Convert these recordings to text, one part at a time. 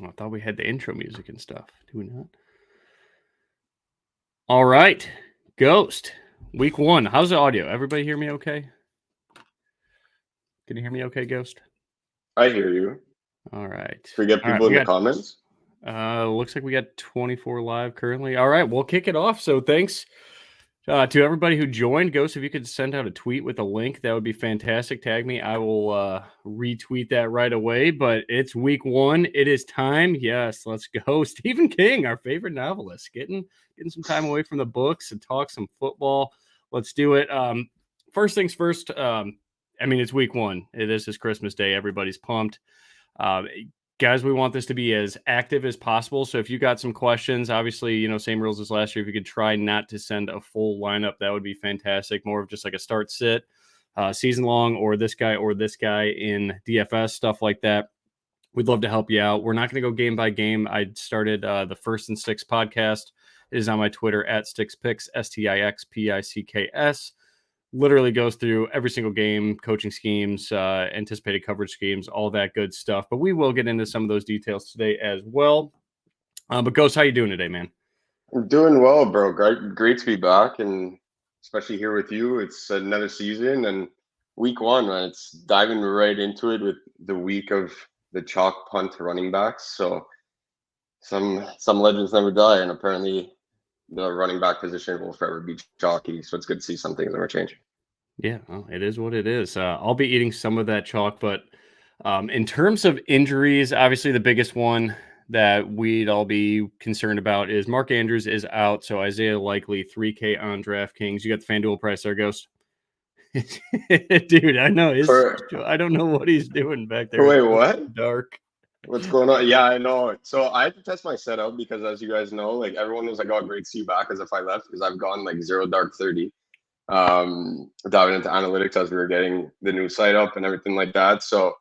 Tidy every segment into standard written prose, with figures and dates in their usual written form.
I thought we had the intro music and stuff. Do we not? All right. Ghost. Week 1. How's the audio? Everybody hear me okay? Can you hear me okay, Ghost? I hear you. All right. We get people in the comments. Looks like we got 24 live currently. All right, we'll kick it off. So thanks to everybody who joined. Ghost, if you could send out a tweet with a link, that would be fantastic. Tag me. I will retweet that right away. But it's week 1. It is time. Yes, let's go. Stephen King, our favorite novelist, getting some time away from the books and talk some football. Let's do it. First things first. It's week 1. This is Christmas Day. Everybody's pumped. Guys, we want this to be as active as possible. So if you got some questions, obviously, same rules as last year. If you could try not to send a full lineup, that would be fantastic. More of just like a start sit, season long, or this guy in DFS, stuff like that. We'd love to help you out. We're not going to go game by game. I started the First and Stix podcast. It is on my Twitter at StixPicks, StixPicks. Literally goes through every single game, coaching schemes, anticipated coverage schemes, all that good stuff. But we will get into some of those details today as well. But Ghost, how you doing today, man? I'm doing well, bro. Great to be back, and especially here with you. It's another season and week 1, man. It's diving right into it with the week of the chalk punt running backs. So some legends never die, and apparently the running back position will forever be chalky. So it's good to see some things never change. Yeah, well, it is what it is. I'll be eating some of that chalk, but in terms of injuries, obviously the biggest one that we'd all be concerned about is Mark Andrews is out. So Isaiah Likely, $3K on DraftKings. You got the FanDuel price there, Ghost. Dude, I know. I don't know what he's doing back there. Wait, what? Dark. What's going on? Yeah, I know. So I had to test my setup because, as you guys know, like everyone was like, "Oh, great to see you back," as if I left, because I've gone like 0 dark 30. Diving into analytics as we were getting the new site up and everything like that. So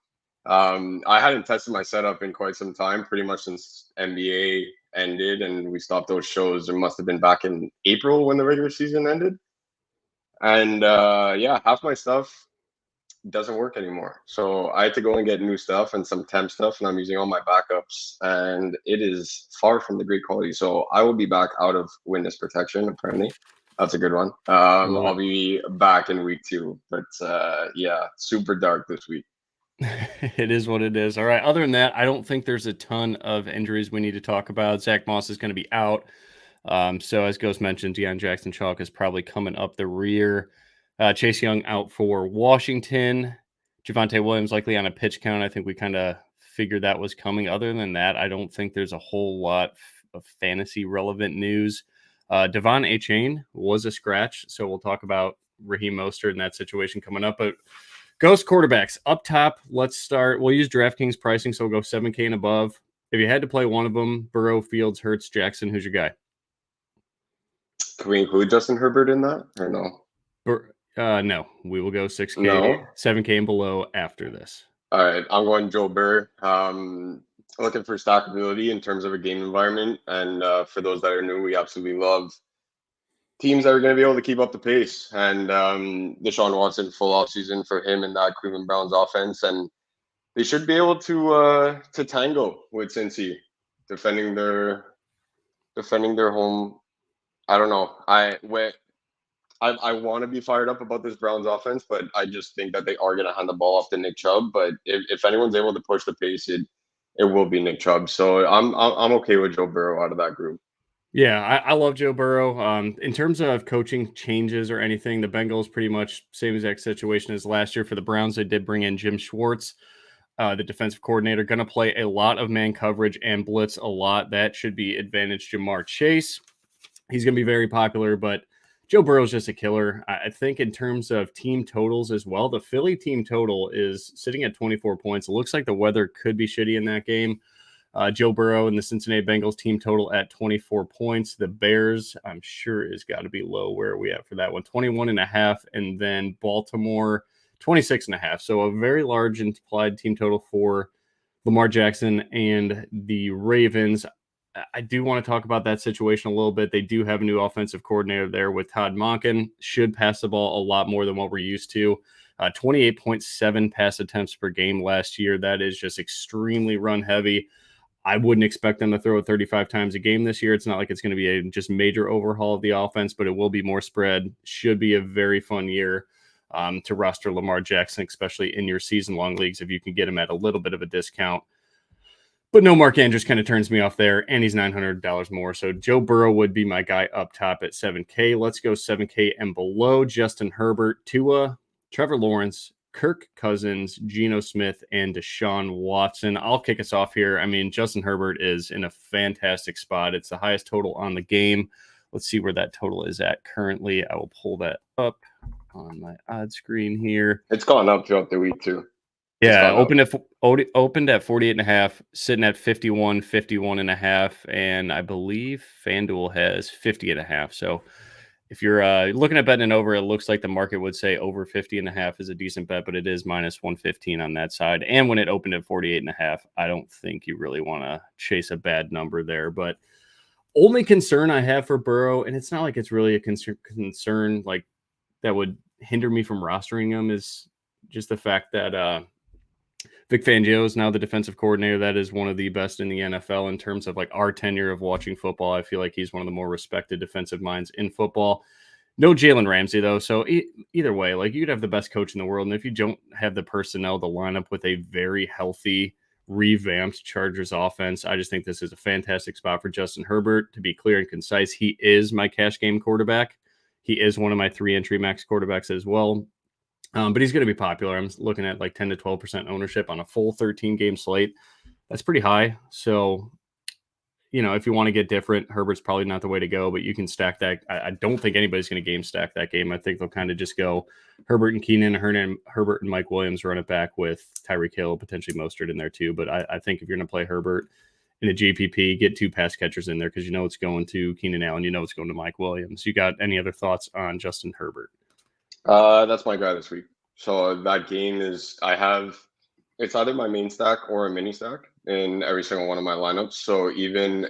I hadn't tested my setup in quite some time, pretty much since NBA ended and we stopped those shows. It must have been back in April when the regular season ended. And half my stuff doesn't work anymore. So I had to go and get new stuff and some temp stuff, and I'm using all my backups, and it is far from the great quality. So I will be back out of witness protection, apparently. That's a good one. I'll be back in week 2, but super dark this week. It is what it is. All right. Other than that, I don't think there's a ton of injuries we need to talk about. Zach Moss is going to be out. So as Ghost mentioned, Deion Jackson-Chalk is probably coming up the rear. Chase Young out for Washington. Javonte Williams likely on a pitch count. I think we kind of figured that was coming. Other than that, I don't think there's a whole lot of fantasy relevant news. Devon Achane was a scratch, so we'll talk about Raheem Mostert and that situation coming up. But Ghost quarterbacks up top. Let's start. We'll use DraftKings pricing, so we'll go 7K and above. If you had to play one of them, Burrow, Fields, Hurts, Jackson, who's your guy? Can we include Justin Herbert in that or no? No, we will go 6K, no? 7K and below after this. All right, I'm going Joe Burrow. Looking for stackability in terms of a game environment. And for those that are new, we absolutely love teams that are going to be able to keep up the pace. And Deshaun Watson, full offseason for him and that Cleveland Browns offense. And they should be able to tango with Cincy, defending their home. I don't know. I want to be fired up about this Browns offense, but I just think that they are going to hand the ball off to Nick Chubb. But if anyone's able to push the pace, it will be Nick Chubb. So I'm okay with Joe Burrow out of that group. Yeah, I love Joe Burrow. In terms of coaching changes or anything, the Bengals pretty much same exact situation as last year for the Browns. They did bring in Jim Schwartz, the defensive coordinator, going to play a lot of man coverage and blitz a lot. That should be advantage Jamar Chase. He's going to be very popular, but Joe Burrow's just a killer. I think in terms of team totals as well, the Philly team total is sitting at 24 points. It looks like the weather could be shitty in that game. Joe Burrow and the Cincinnati Bengals team total at 24 points. The Bears, I'm sure, is got to be low. Where are we at for that one? 21.5. And then Baltimore, 26.5. So a very large implied team total for Lamar Jackson and the Ravens. I do want to talk about that situation a little bit. They do have a new offensive coordinator there with Todd Monken. Should pass the ball a lot more than what we're used to. 28.7 pass attempts per game last year. That is just extremely run heavy. I wouldn't expect them to throw it 35 times a game this year. It's not like it's going to be a just major overhaul of the offense, but it will be more spread. Should be a very fun year to roster Lamar Jackson, especially in your season-long leagues, if you can get him at a little bit of a discount. But no, Mark Andrews kind of turns me off there, and he's $900 more. So Joe Burrow would be my guy up top at 7K. Let's go 7K and below. Justin Herbert, Tua, Trevor Lawrence, Kirk Cousins, Geno Smith, and Deshaun Watson. I'll kick us off here. I mean, Justin Herbert is in a fantastic spot. It's the highest total on the game. Let's see where that total is at currently. I will pull that up on my odd screen here. It's gone up throughout the week too. Yeah, opened at 48.5, sitting at 51.5, and I believe FanDuel has 50.5. So if you're looking at betting over, it looks like the market would say over 50.5 is a decent bet, but it is minus 115 on that side. And when it opened at 48.5, I don't think you really want to chase a bad number there. But only concern I have for Burrow, and it's not like it's really a concern like that would hinder me from rostering him, is just the fact that Vic Fangio is now the defensive coordinator. That is one of the best in the NFL in terms of like our tenure of watching football. I feel like he's one of the more respected defensive minds in football. No Jalen Ramsey, though. So either way, like you'd have the best coach in the world. And if you don't have the personnel to line up with a very healthy, revamped Chargers offense, I just think this is a fantastic spot for Justin Herbert. To be clear and concise, he is my cash game quarterback. He is one of my 3 entry max quarterbacks as well. But he's going to be popular. I'm looking at like 10 to 12% ownership on a full 13-game slate. That's pretty high. So, you know, if you want to get different, Herbert's probably not the way to go, but you can stack that. I don't think anybody's going to game stack that game. I think they'll kind of just go Herbert and Keenan, Herbert and Mike Williams, run it back with Tyreek Hill, potentially Mostert in there too. But I think if you're going to play Herbert in a GPP, get 2 pass catchers in there because you know it's going to Keenan Allen. You know it's going to Mike Williams. You got any other thoughts on Justin Herbert? That's my guy this week. So that game is it's either my main stack or a mini stack in every single one of my lineups. So even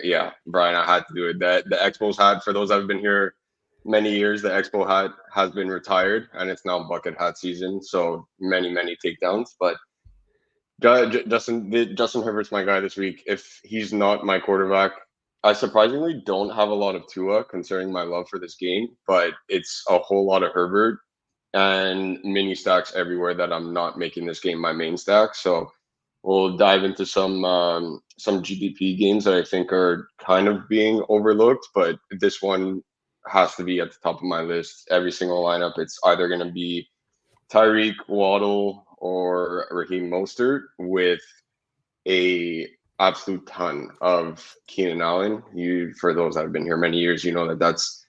Brian, I had to do it. The Expos hat, for those that have been here many years, the Expo hat has been retired and it's now bucket hat season. So many takedowns. But Justin Herbert's my guy this week. If he's not my quarterback, I surprisingly don't have a lot of Tua considering my love for this game, but it's a whole lot of Herbert and mini stacks everywhere that I'm not making this game my main stack. So we'll dive into some GPP games that I think are kind of being overlooked, but this one has to be at the top of my list. Every single lineup, it's either going to be Tyreek, Waddle, or Raheem Mostert with a absolute ton of Keenan Allen. For those that have been here many years, you know that's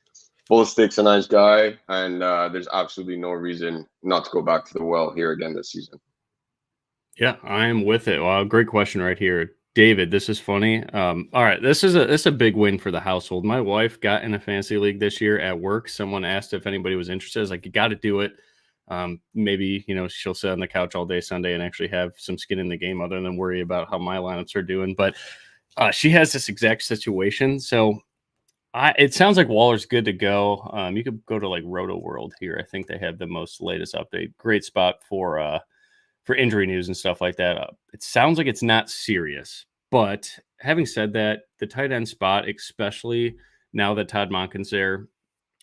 full of Stix and I's guy, and there's absolutely no reason not to go back to the well here again this season. Yeah, I am with it. Wow, great question right here. David, this is funny. All right, this is a big win for the household. My wife got in a fantasy league this year at work. Someone asked if anybody was interested. I was like, you got to do it. Maybe, you know, she'll sit on the couch all day Sunday and actually have some skin in the game other than worry about how my lineups are doing. But she has this exact situation. So it sounds like Waller's good to go. You could go to like Roto World here. I think they have the most latest update. Great spot for injury news and stuff like that. It sounds like it's not serious, but having said that, the tight end spot, especially now that Todd Monken's there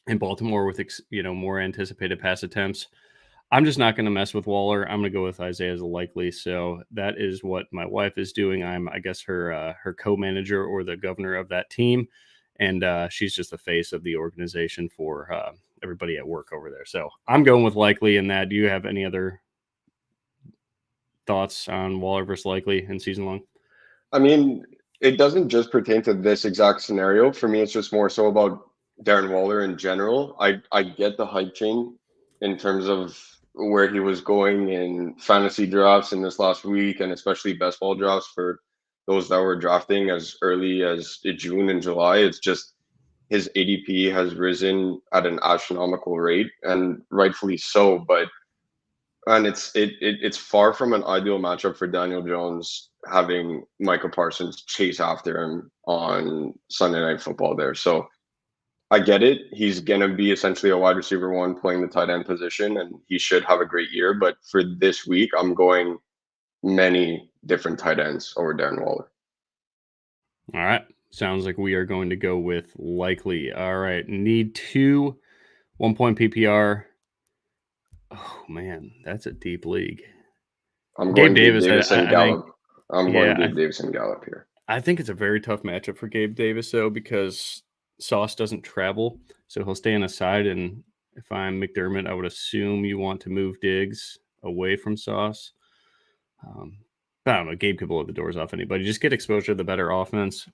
in Baltimore with more anticipated pass attempts, I'm just not going to mess with Waller. I'm going to go with Isaiah as a likely. So that is what my wife is doing. I'm, I guess, her co-manager or the governor of that team. And she's just the face of the organization for everybody at work over there. So I'm going with likely in that. Do you have any other thoughts on Waller versus likely in season long? I mean, it doesn't just pertain to this exact scenario. For me, it's just more so about Darren Waller in general. I get the hype chain in terms of where he was going in fantasy drafts in this last week, and especially best ball drafts for those that were drafting as early as June and July. It's just his ADP has risen at an astronomical rate, and rightfully so. And it's far from an ideal matchup for Daniel Jones having Michael Parsons chase after him on Sunday Night Football there. So I get it. He's going to be essentially a wide receiver 1 playing the tight end position, and he should have a great year. But for this week, I'm going many different tight ends over Darren Waller. All right. Sounds like we are going to go with likely. All right. Need 2 1-point PPR. Oh, man. That's a deep league. I'm Gabe going Gabe Davis, Davis and I think. Gallup. I'm going Yeah, Gabe Davis and Gallup here. I think it's a very tough matchup for Gabe Davis, though, because Sauce doesn't travel. So he'll stay on the side. And if I'm McDermott, I would assume you want to move Diggs away from Sauce. I don't know. Gabe could blow the doors off anybody. Just get exposure to the better offense.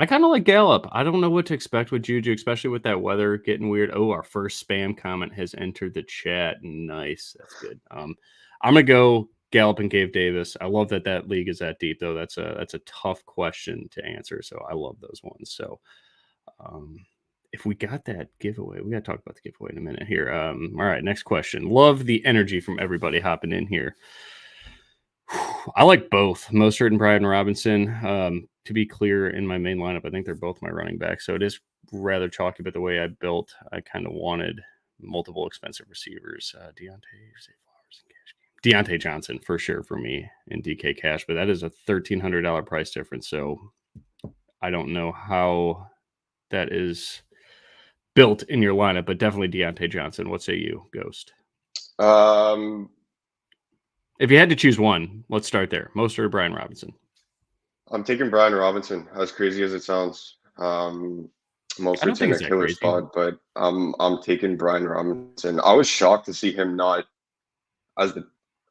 I kind of like Gallup. I don't know what to expect with Juju, especially with that weather getting weird. Oh, our first spam comment has entered the chat. Nice. That's good. I'm going to go Gallup and Gabe Davis. I love that league is that deep, though. That's a tough question to answer. So I love those ones. So if we got that giveaway, we got to talk about the giveaway in a minute here. All right, next question. Love the energy from everybody hopping in here. I like both Mostert and Brian Robinson. To be clear, in my main lineup, I think they're both my running backs. So it is rather chalky, but the way I built, I kind of wanted multiple expensive receivers. Deontay Johnson for sure for me in DK Cash, but that is a $1,300 price difference. So I don't know how that is built in your lineup, but definitely Deontay Johnson. What say you, Ghost? If you had to choose one, let's start there. Mostert or Brian Robinson? I'm taking Brian Robinson, as crazy as it sounds. Mostert's in a killer spot, but I'm taking Brian Robinson. I was shocked to see him not as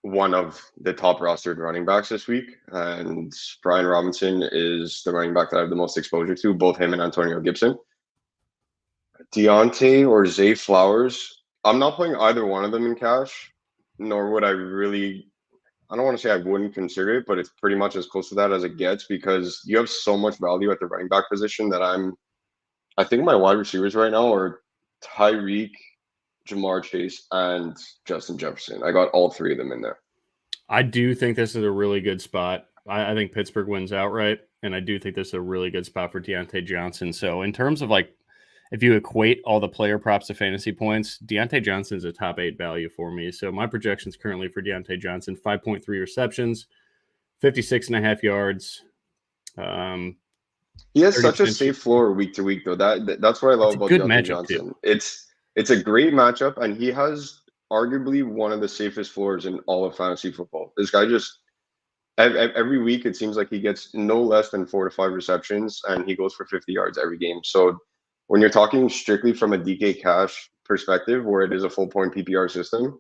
one of the top rostered running backs this week. And Brian Robinson is the running back that I have the most exposure to, both him and Antonio Gibson. Deontay or Zay Flowers, I'm not playing either one of them in cash, nor would I really. I don't want to say I wouldn't consider it, but it's pretty much as close to that as it gets because you have so much value at the running back position that I think my wide receivers right now are Tyreek, Jamar Chase, and Justin Jefferson. I got all three of them in there. I do think this is a really good spot. I think Pittsburgh wins outright, and I do think this is a really good spot for Deontay Johnson. So in terms of if you equate all the player props to fantasy points, Deontay Johnson is a top 8 value for me. So my projections currently for Deontay Johnson, 5.3 receptions, 56.5 yards. He has such a safe floor week to week, though. That's what I love about Deontay Johnson. Too. It's a great matchup, and he has arguably one of the safest floors in all of fantasy football. This guy just every week it seems like he gets no less than 4 to 5 receptions, and he goes for 50 yards every game. So when you're talking strictly from a DK Cash perspective, where it is a full point PPR system,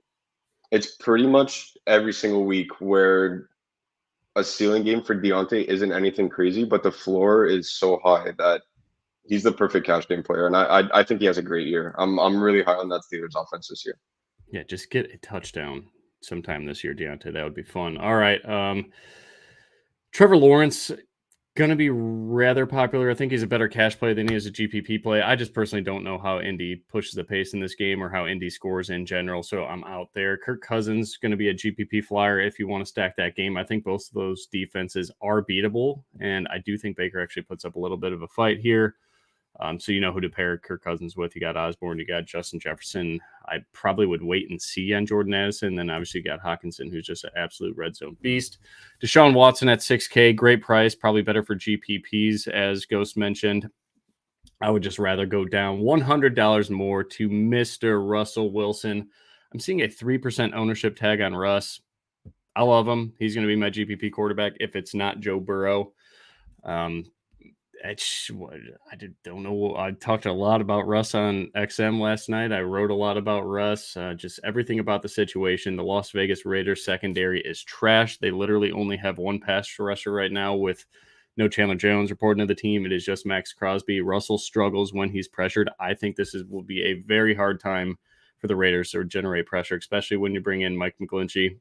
it's pretty much every single week where a ceiling game for Deontay isn't anything crazy, but the floor is so high that he's the perfect cash game player, and I think he has a great year. I'm really high on that Steelers offense this year. Yeah, just get a touchdown sometime this year, Deontay. That would be fun. All right, Trevor Lawrence going to be rather popular. I think he's a better cash play than he is a GPP play. I just personally don't know how Indy pushes the pace in this game or how Indy scores in general, so I'm out there. Kirk Cousins going to be a GPP flyer if you want to stack that game. I think both of those defenses are beatable, and I do think Baker actually puts up a little bit of a fight here. So you know who to pair Kirk Cousins with. You got Osborne, you got Justin Jefferson. I probably would wait and see on Jordan Addison. Then obviously you got Hawkinson, who's just an absolute red zone beast. Deshaun Watson at $6K, great price, probably better for GPPs, as Ghost mentioned. I would just rather go down $100 more to Mr. Russell Wilson. I'm seeing a 3% ownership tag on Russ. I love him. He's going to be my GPP quarterback if it's not Joe Burrow. I don't know. I talked a lot about Russ on XM last night. I wrote a lot about Russ, just everything about the situation. The Las Vegas Raiders secondary is trash. They literally only have one pass rusher right now with no Chandler Jones reporting to the team. It is just Max Crosby. Russell struggles when he's pressured. I think this will be a very hard time for the Raiders to generate pressure, especially when you bring in Mike McGlinchey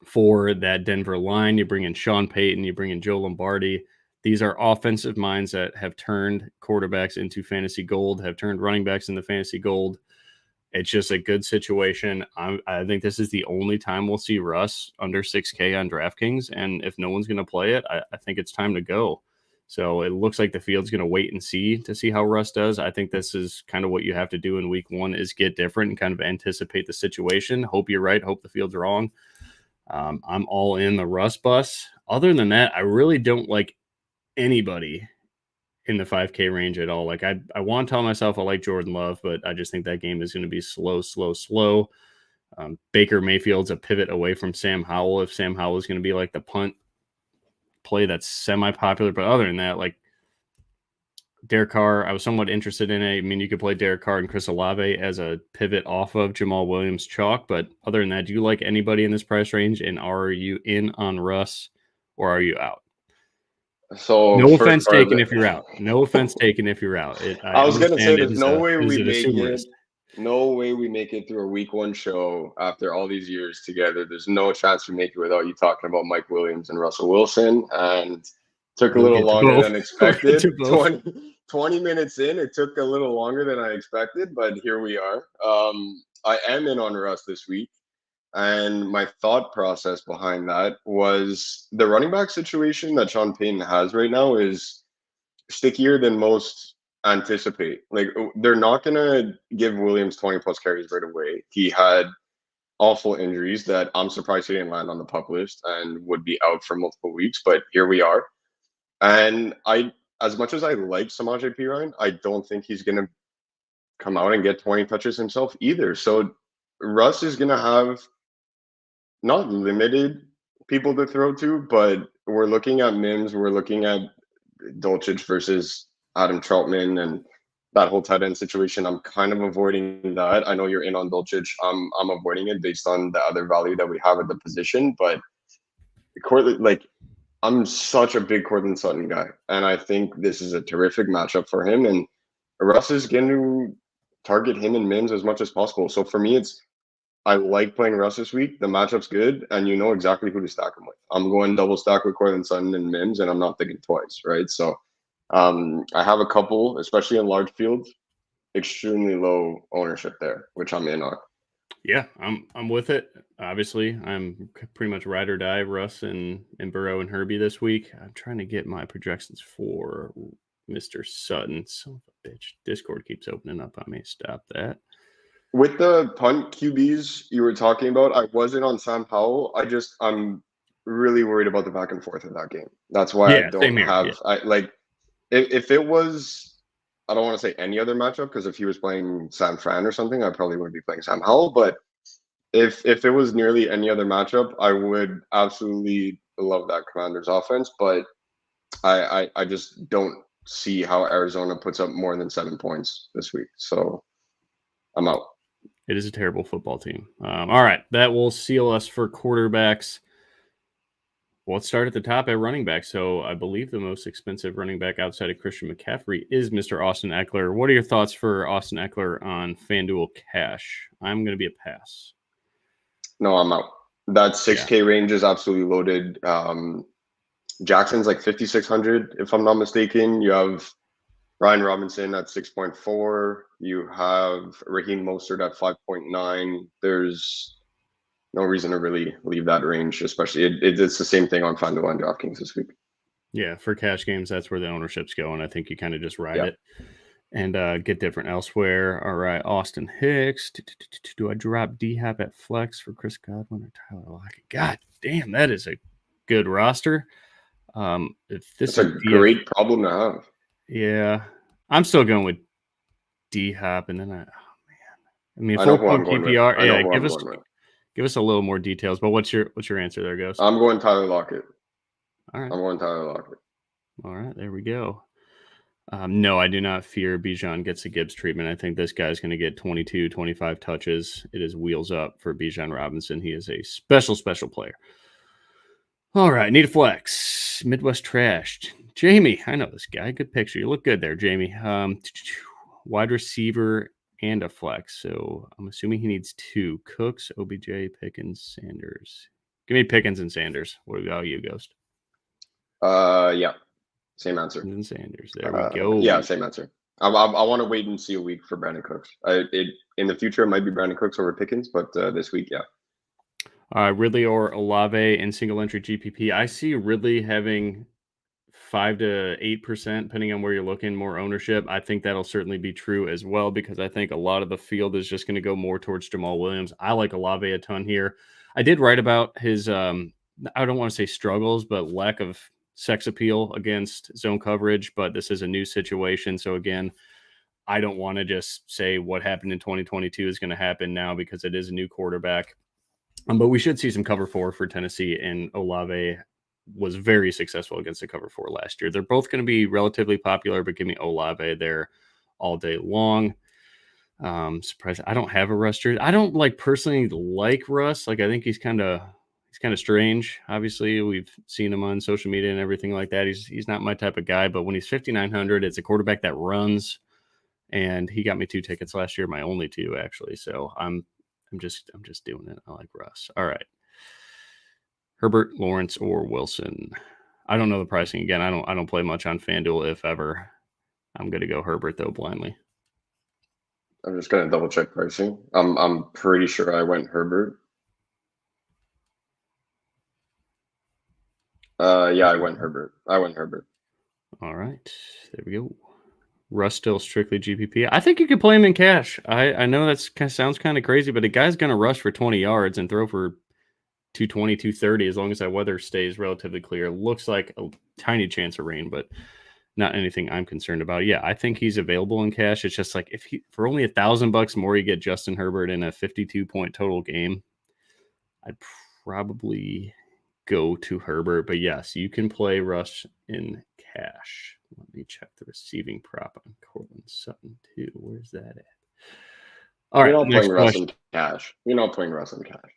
for that Denver line. You bring in Sean Payton. You bring in Joe Lombardi. These are offensive minds that have turned quarterbacks into fantasy gold, have turned running backs into fantasy gold. It's just a good situation. I think this is the only time we'll see Russ under 6K on DraftKings. And if no one's going to play it, I think it's time to go. So it looks like the field's going to wait and see to see how Russ does. I think this is kind of what you have to do in week one is get different and kind of anticipate the situation. Hope you're right. Hope the field's wrong. I'm all in the Russ bus. Other than that, I really don't like anybody in the 5K range at all. Like I want to tell myself I like Jordan Love, but I just think that game is going to be slow. Baker Mayfield's a pivot away from Sam Howell. If Sam Howell is going to be like the punt play that's semi-popular, but other than that, like Derek Carr, I was somewhat interested in it. I mean, you could play Derek Carr and Chris Olave as a pivot off of Jamal Williams chalk, but other than that, do you like anybody in this price range? And are you in on Russ or are you out? So no offense taken if you're out. No offense taken if you're out. I was going to say there's no way we make it. No way we make it through a week one show after all these years together. There's no chance we make it without you talking about Mike Williams and Russell Wilson. And took a little longer than expected. 20 minutes in, it took a little longer than I expected, but here we are. I am in on Russ this week. And my thought process behind that was the running back situation that Sean Payton has right now is stickier than most anticipate. Like, they're not going to give Williams 20 plus carries right away. He had awful injuries that I'm surprised he didn't land on the pup list and would be out for multiple weeks, but here we are. And as much as I like Samaje Perine, I don't think he's going to come out and get 20 touches himself either. So Russ is going to have not limited people to throw to, but we're looking at Mims, we're looking at Dulcich versus Adam Troutman and that whole tight end situation. I'm kind of avoiding that. I know you're in on Dulcich. I'm avoiding it based on the other value that we have at the position, but like, I'm such a big Courtland Sutton guy, and I think this is a terrific matchup for him. And Russ is going to target him and Mims as much as possible. So for me, I like playing Russ this week. The matchup's good, and you know exactly who to stack him with. I'm going double stack with Courtland Sutton and Mims, and I'm not thinking twice, right? So I have a couple, especially in large fields, extremely low ownership there, which I'm in on. Yeah, I'm with it. Obviously, I'm pretty much ride or die Russ and Burrow and Herbie this week. I'm trying to get my projections for Mr. Sutton. Son of a bitch. Discord keeps opening up on me. Stop that. With the punt QBs you were talking about, I wasn't on Sam Howell. I'm really worried about the back and forth of that game. That's why I don't have. Yeah. If it was, I don't want to say any other matchup, because if he was playing San Fran or something, I probably wouldn't be playing Sam Howell. But if it was nearly any other matchup, I would absolutely love that Commanders offense. But I just don't see how Arizona puts up more than 7 points this week. So I'm out. It is a terrible football team. All right, that will seal us for quarterbacks. Well, let's start at the top at running back. So I believe the most expensive running back outside of Christian McCaffrey is Mr. Austin Eckler. What are your thoughts for Austin Eckler on FanDuel Cash? I'm going to be a pass. No, I'm out. That 6K range is absolutely loaded. Jackson's like 5,600, if I'm not mistaken. You have Ryan Robinson at 6.4. You have Raheem Mostert at 5.9. There's no reason to really leave that range, especially it's the same thing on FanDuel and DraftKings this week. Yeah, for cash games, that's where the ownership's going. I think you kind of just ride it and get different elsewhere. All right, Austin Hicks. Do I drop D-Hop at flex for Chris Godwin or Tyler Lockett? God damn, that is a good roster. If this is a great problem to have. Yeah, I'm still going with D-Hop, and then I mean, full point PPR. Give us a little more details. But what's your answer there, Ghost? I'm going Tyler Lockett. All right, I'm going Tyler Lockett. All right, there we go. No, I do not fear Bijan gets a Gibbs treatment. I think this guy's going to get 22, 25 touches. It is wheels up for Bijan Robinson. He is a special player. All right, need a flex. Midwest trashed. Jamie, I know this guy. Good picture. You look good there, Jamie. Wide receiver and a flex. So I'm assuming he needs 2. Cooks, OBJ, Pickens, Sanders. Give me Pickens and Sanders. What about you, Ghost? Yeah. Same answer. And Sanders. There we go. Yeah, same answer. I want to wait and see a week for Brandon Cooks. In the future, it might be Brandon Cooks over Pickens, but this week, yeah. Ridley or Olave in single entry GPP. I see Ridley having 5 to 8%, depending on where you're looking, more ownership. I think that'll certainly be true as well, because I think a lot of the field is just going to go more towards Jamal Williams. I like Olave a ton here. I did write about his, I don't want to say struggles, but lack of sex appeal against zone coverage, but this is a new situation. So again, I don't want to just say what happened in 2022 is going to happen now because it is a new quarterback. But we should see some cover four for Tennessee, and Olave was very successful against the cover four last year. They're both going to be relatively popular, but give me Olave there all day long. Surprised I don't have a Russ jersey. I don't personally like Russ. I think he's kind of strange. Obviously, we've seen him on social media and everything like that. He's not my type of guy, but when he's 5,900, it's a quarterback that runs, and he got me 2 tickets last year, my only 2 actually. So I'm just doing it. I like Russ. All right. Herbert, Lawrence, or Wilson. I don't know the pricing again. I don't play much on FanDuel, if ever. I'm gonna go Herbert though blindly. I'm just gonna double check pricing. I'm pretty sure I went Herbert. Yeah, I went Herbert. All right, there we go. Russ still strictly GPP. I think you could play him in cash. I know that sounds kind of crazy, but a guy's gonna rush for 20 yards and throw for 220, 230 as long as that weather stays relatively clear. Looks like a tiny chance of rain, but not anything I'm concerned about. Yeah, I think he's available in cash. It's just if he for only $1,000 more, you get Justin Herbert in a 52-point total game. I'd probably go to Herbert, but yes, you can play Rush in cash. Let me check the receiving prop on Cortland Sutton too. Where's that at? All right, You're not next playing question. Russ in cash. You're not playing Russ in cash.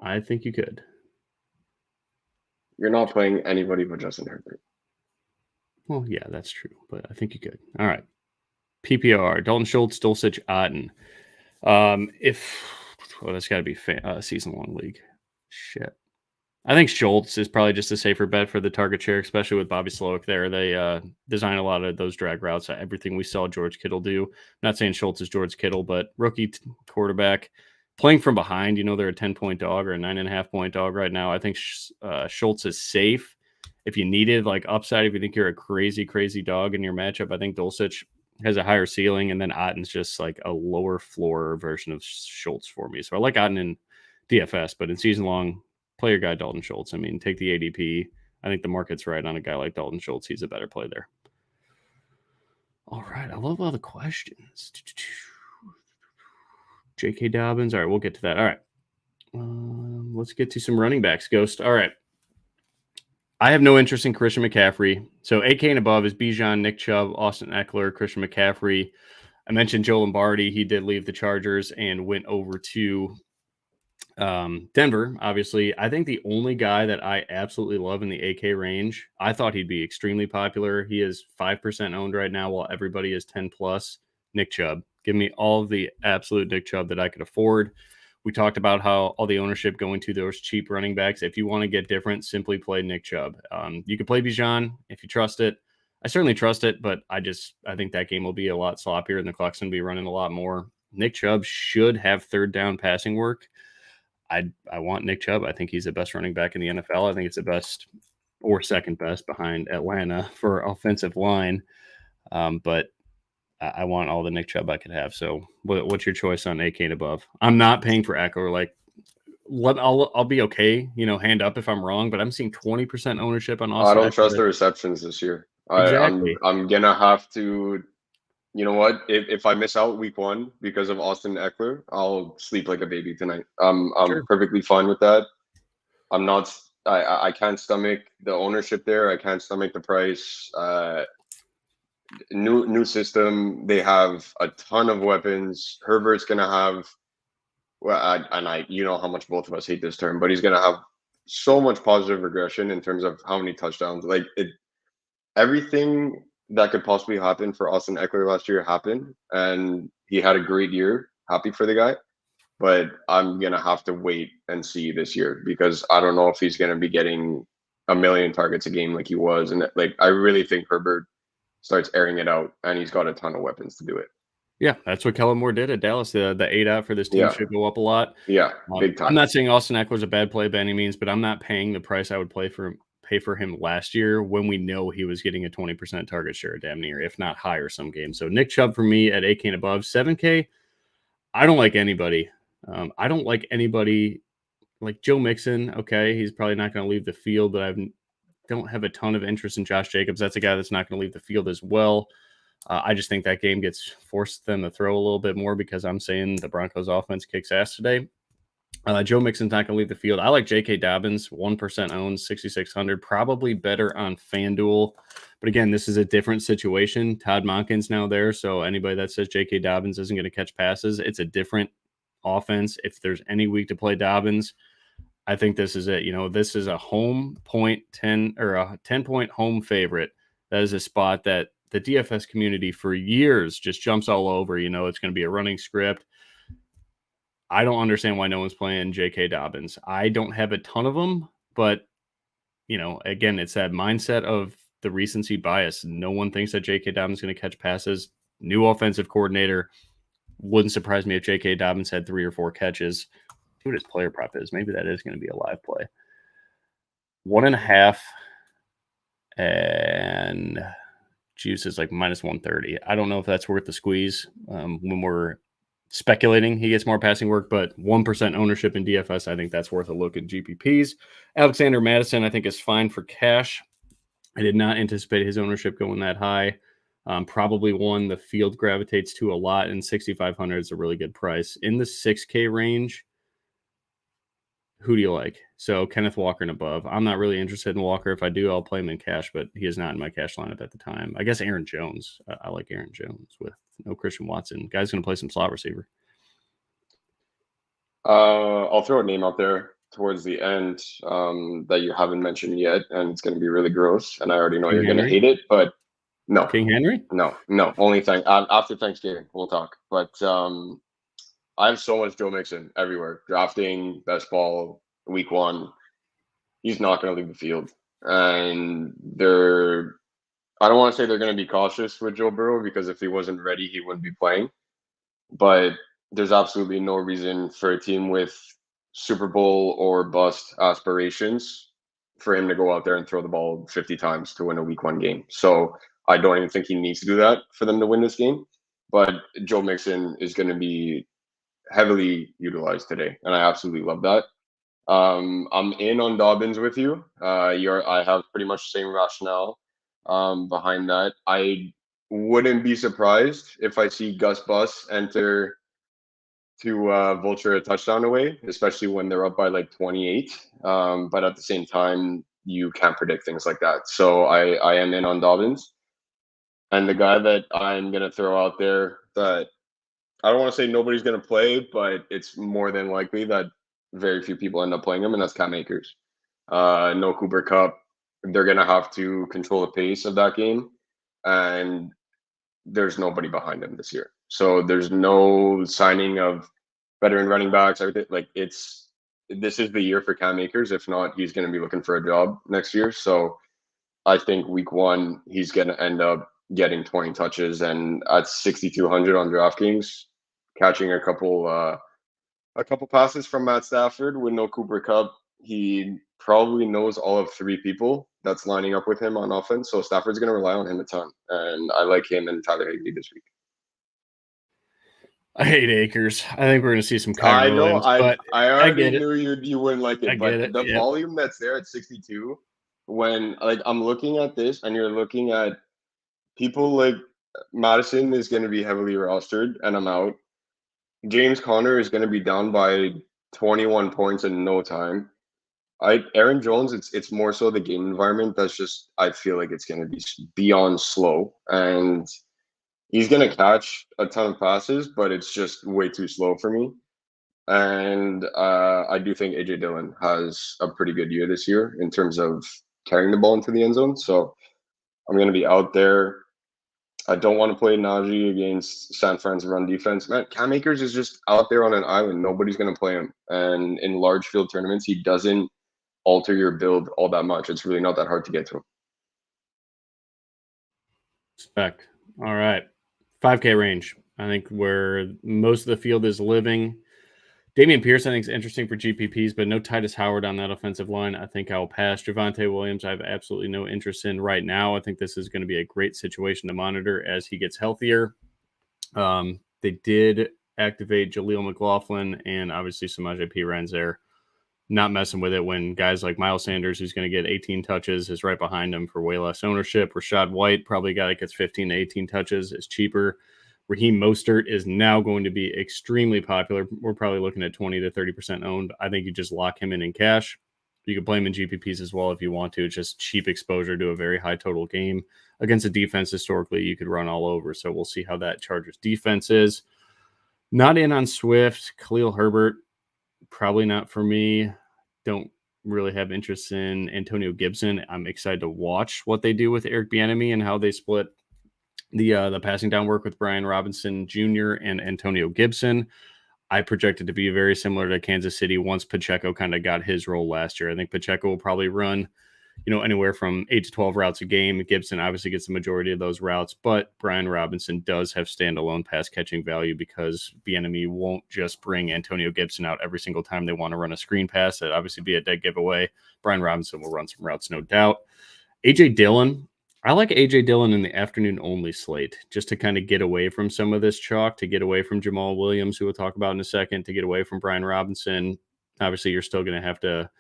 I think you could. You're not playing anybody but Justin Herbert. Well, yeah, that's true, but I think you could. All right. PPR, Dalton Schultz, Dulcich, Otten. That's got to be season-long league. Shit. I think Schultz is probably just a safer bet for the target share, especially with Bobby Slowick there. They design a lot of those drag routes, everything we saw George Kittle do. I'm not saying Schultz is George Kittle, but rookie quarterback playing from behind. They're a 10-point dog or a 9.5-point dog right now. I think Schultz is safe. If you needed upside, if you think you're a crazy, crazy dog in your matchup, I think Dulcich has a higher ceiling, and then Otten's just a lower floor version of Schultz for me. So I like Otten in DFS, but in season long, play your guy Dalton Schultz. Take the ADP. I think the market's right on a guy like Dalton Schultz. He's a better play there. All right. I love all the questions. J.K. Dobbins. All right. We'll get to that. All right. Let's get to some running backs, Ghost. All right. I have no interest in Christian McCaffrey. So 8K and above is Bijan, Nick Chubb, Austin Eckler, Christian McCaffrey. I mentioned Joe Lombardi. He did leave the Chargers and went over to Denver. Obviously, I think the only guy that I absolutely love in the 8K range, I thought he'd be extremely popular. He is 5% owned right now while everybody is 10 plus. Nick Chubb. Give me all of the absolute Nick Chubb that I could afford. We talked about how all the ownership going to those cheap running backs. If you want to get different, simply play Nick Chubb. You could play Bijan if you trust it. I certainly trust it, but I think that game will be a lot sloppier and the clock's going to be running a lot more. Nick Chubb should have third down passing work. I want Nick Chubb. I think he's the best running back in the NFL. I think it's the best or second best behind Atlanta for offensive line. But I want all the Nick Chubb I could have. So what's your choice on 8K and above? I'm not paying for Eckler. I'll be okay, hand up if I'm wrong, but I'm seeing 20% ownership on Austin. I don't trust the receptions this year. Exactly. I'm going to have to, you know what? If I miss out week 1 because of Austin Eckler, I'll sleep like a baby tonight. I'm Sure. perfectly fine with that. I can't stomach the ownership there. I can't stomach the price. New system. They have a ton of weapons. Herbert's gonna have, you know how much both of us hate this term, but he's gonna have so much positive regression in terms of how many touchdowns. Everything that could possibly happen for Austin Eckler last year happened, and he had a great year. Happy for the guy, but I'm gonna have to wait and see this year because I don't know if he's gonna be getting a million targets a game like he was, and I really think Herbert starts airing it out, and he's got a ton of weapons to do it. Yeah, that's what Kellen Moore did at Dallas. The 8 out for this team should go up a lot. Yeah, big time. I'm not saying Austin Eckler's a bad play by any means, but I'm not paying the price I would pay for him last year when we know he was getting a 20% target share damn near, if not higher some games. So Nick Chubb for me at 8K and above. 7K, I don't like anybody. I don't like anybody like Joe Mixon. Okay, he's probably not going to leave the field, but don't have a ton of interest in Josh Jacobs. That's a guy that's not going to leave the field as well. I just think that game gets forced them to throw a little bit more because I'm saying the Broncos offense kicks ass today. Joe Mixon's not going to leave the field. I like J.K. Dobbins, 1% owned, 6,600, probably better on FanDuel. But again, this is a different situation. Todd Monken's now there, so anybody that says J.K. Dobbins isn't going to catch passes, it's a different offense. If there's any week to play Dobbins, I think this is it. This is a home point 10 or a 10-point home favorite. That is a spot that the DFS community for years just jumps all over. It's going to be a running script. I don't understand why no one's playing J.K. Dobbins. I don't have a ton of them, but, again, it's that mindset of the recency bias. No one thinks that J.K. Dobbins is going to catch passes. New offensive coordinator. Wouldn't surprise me if J.K. Dobbins had 3 or 4 catches. See what his player prop is. Maybe that is going to be a live play. 1.5 and juice is like minus 130. I don't know if that's worth the squeeze when we're speculating he gets more passing work, but 1% ownership in DFS, I think that's worth a look at GPPs. Alexander Madison, I think, is fine for cash. I did not anticipate his ownership going that high. Probably one the field gravitates to a lot, and 6,500 is a really good price. In the 6K range, who do you like? So Kenneth Walker and above. I'm not really interested in Walker. If I do, I'll play him in cash, but he is not in my cash lineup at the time. I guess Aaron Jones. I like Aaron Jones with no Christian Watson. Guy's going to play some slot receiver. I'll throw a name out there towards the end that you haven't mentioned yet, and it's going to be really gross, and I already know King you're going to Henry? hate it, but no. King Henry? No. Only after Thanksgiving, we'll talk. But I have so much Joe Mixon everywhere. Drafting, best ball, week 1. He's not going to leave the field. And I don't want to say they're going to be cautious with Joe Burrow, because if he wasn't ready, he wouldn't be playing. But there's absolutely no reason for a team with Super Bowl or bust aspirations for him to go out there and throw the ball 50 times to win a week 1 game. So I don't even think he needs to do that for them to win this game. But Joe Mixon is going to be heavily utilized today, and I absolutely love that. I'm in on Dobbins with you. I have pretty much the same rationale behind that. I wouldn't be surprised if I see Gus Bus enter to vulture a touchdown away, especially when they're up by like 28. But at the same time, you can't predict things like that. So I am in on Dobbins. And the guy that I'm going to throw out there that I don't want to say nobody's going to play, but it's more than likely that very few people end up playing him, and that's Cam Akers. No Cooper Kupp. They're going to have to control the pace of that game, and there's nobody behind him this year. So there's no signing of veteran running backs. Everything this is the year for Cam Akers. If not, he's going to be looking for a job next year. So I think week 1 he's going to end up getting 20 touches, and at 6,200 on DraftKings, catching a couple passes from Matt Stafford with no Cooper Kupp. He probably knows all of 3 people that's lining up with him on offense, so Stafford's going to rely on him a ton, and I like him and Tyler Higbee this week. I hate Akers. I think we're going to see some Kyrie I know. Williams, but I already knew you wouldn't like it, but the yeah. volume that's there at 62, when I'm looking at this, and you're looking at people like Madison is going to be heavily rostered, and I'm out. James Conner is going to be down by 21 points in no time. Aaron Jones, it's more so the game environment that's just, I feel like it's going to be beyond slow, and he's going to catch a ton of passes, but it's just way too slow for me. And I do think AJ Dillon has a pretty good year this year in terms of carrying the ball into the end zone. So I'm going to be out there. I don't want to play Najee against San Fran's run defense. Man, Cam Akers is just out there on an island. Nobody's going to play him. And in large field tournaments, he doesn't alter your build all that much. It's really not that hard to get to him. Respect. All right. 5K range. I think where most of the field is living. Dameon Pierce, I think, is interesting for GPPs, but no Titus Howard on that offensive line. I think I'll pass. Javonte Williams, I have absolutely no interest in right now. I think this is going to be a great situation to monitor as he gets healthier. They did activate Jaleel McLaughlin, and obviously Samaje Perine there. not messing with it when guys like Miles Sanders, who's going to get 18 touches, is right behind him for way less ownership. Rashad White, probably a guy that gets 15 to 18 touches, is cheaper. Raheem Mostert is now going to be extremely popular. We're probably looking at 20 to 30% owned. I think you just lock him in cash. You can play him in GPPs as well if you want to. It's just cheap exposure to a very high total game against a defense historically you could run all over. So we'll see how that Chargers defense is. Not in on Swift. Khalil Herbert, probably not for me. Don't really have interest in Antonio Gibson. I'm excited to watch what they do with Eric Bieniemy and how they split the passing down work with Brian Robinson Jr. and Antonio Gibson. I project it to be very similar to Kansas City once Pacheco kind of got his role last year. I think Pacheco will probably run, anywhere from 8 to 12 routes a game. Gibson obviously gets the majority of those routes, but Brian Robinson does have standalone pass catching value because Bieniemy won't just bring Antonio Gibson out every single time they want to run a screen pass. That'd obviously be a dead giveaway. Brian Robinson will run some routes, no doubt. AJ Dillon. I like AJ Dillon in the afternoon only slate just to kind of get away from some of this chalk, to get away from Jamal Williams, who we'll talk about in a second, to get away from Brian Robinson. Obviously, you're still going to have to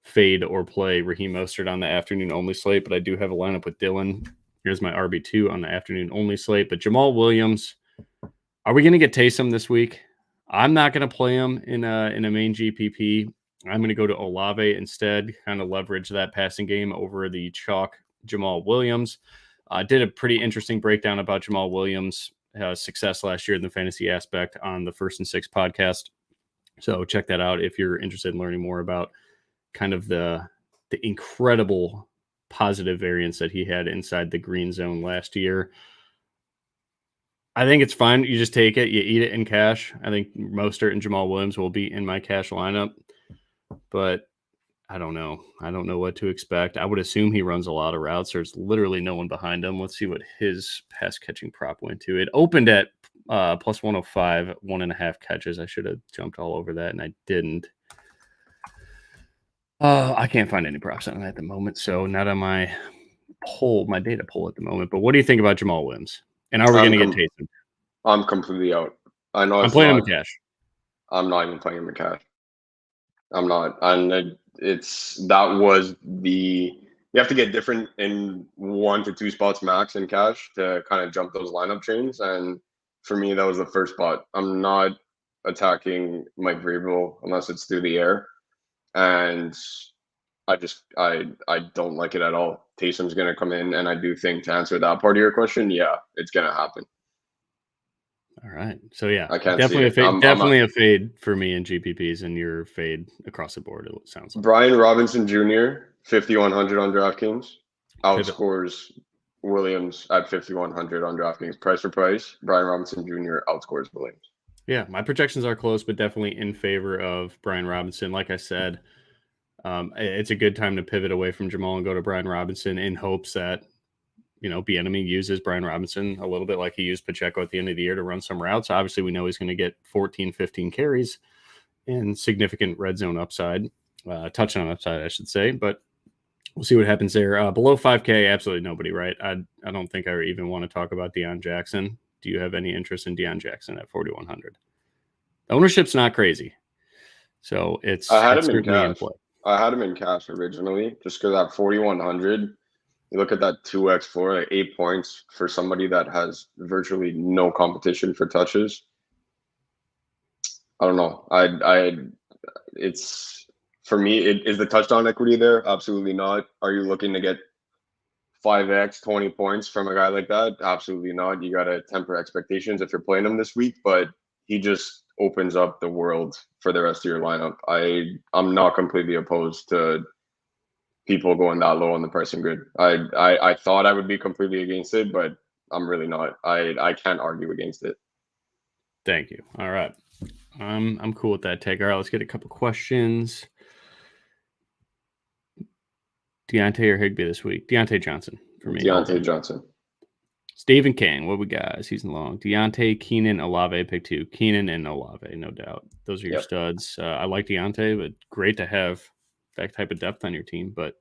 fade or play Raheem Mostert on the afternoon only slate, but I do have a lineup with Dillon. Here's my RB2 on the afternoon only slate. But Jamal Williams, are we going to get Taysom this week? I'm not going to play him in a main GPP. I'm going to go to Olave instead, kind of leverage that passing game over the chalk Jamal Williams. Did a pretty interesting breakdown about Jamal Williams' success last year in the fantasy aspect on the First and Six podcast. So check that out if you're interested in learning more about kind of the incredible positive variance that he had inside the green zone last year. I think it's fine. You just take it. You eat it in cash. I think Mostert and Jamal Williams will be in my cash lineup. But I don't know. I don't know what to expect. I would assume he runs a lot of routes. There's literally no one behind him. Let's see what his pass catching prop went to. It opened at plus 105, 1.5 catches. I should have jumped all over that, and I didn't. I can't find any props on that at the moment, so not on my data poll at the moment. But what do you think about Jamal Williams? And are we going to get Taysom? I'm completely out. I know I'm playing him in cash. I'm not even playing him in cash. I'm not. And you have to get different in 1 to 2 spots max in cash to kind of jump those lineup chains. And for me, that was the first spot. I'm not attacking Mike Vrabel unless it's through the air. And I don't like it at all. Taysom's going to come in, and I do think, to answer that part of your question, yeah, it's going to happen. All right. So, yeah, I can't definitely see it. Definitely a fade for me in GPPs, and your fade across the board, it sounds like. Brian Robinson Jr., 5,100 on DraftKings, outscores Williams at 5,100 on DraftKings. Price for price, Brian Robinson Jr. outscores Williams. Yeah, my projections are close, but definitely in favor of Brian Robinson. Like I said, it's a good time to pivot away from Jamal and go to Brian Robinson in hopes that, Bieniemy uses Brian Robinson a little bit like he used Pacheco at the end of the year to run some routes. Obviously, we know he's going to get 14, 15 carries and significant red zone upside, touchdown upside, I should say. But we'll see what happens there. Below 5K, absolutely nobody, right? I don't think I even want to talk about Deion Jackson. Do you have any interest in Deion Jackson at 4,100? Ownership's not crazy. So I had him in cash. I had him in cash originally just because at 4,100, you look at that 2x floor, like 8 points for somebody that has virtually no competition for touches. I don't know. It's for me. Is the touchdown equity there? Absolutely not. Are you looking to get 5x 20 points from a guy like that? Absolutely not. You got to temper expectations if you're playing him this week, but he just opens up the world for the rest of your lineup. I'm not completely opposed to people going that low on the pricing grid. I thought I would be completely against it, but I'm really not. I can't argue against it. Thank you. All right. I'm cool with that take. All right, let's get a couple questions. Deontay or Higbee this week? Deontay Johnson for me. Deontay Johnson. Stephen King, what we got? Season long. Deontay, Keenan, Olave, pick 2. Keenan and Olave, no doubt. Those are your studs. I like Deontay, but great to have that type of depth on your team. But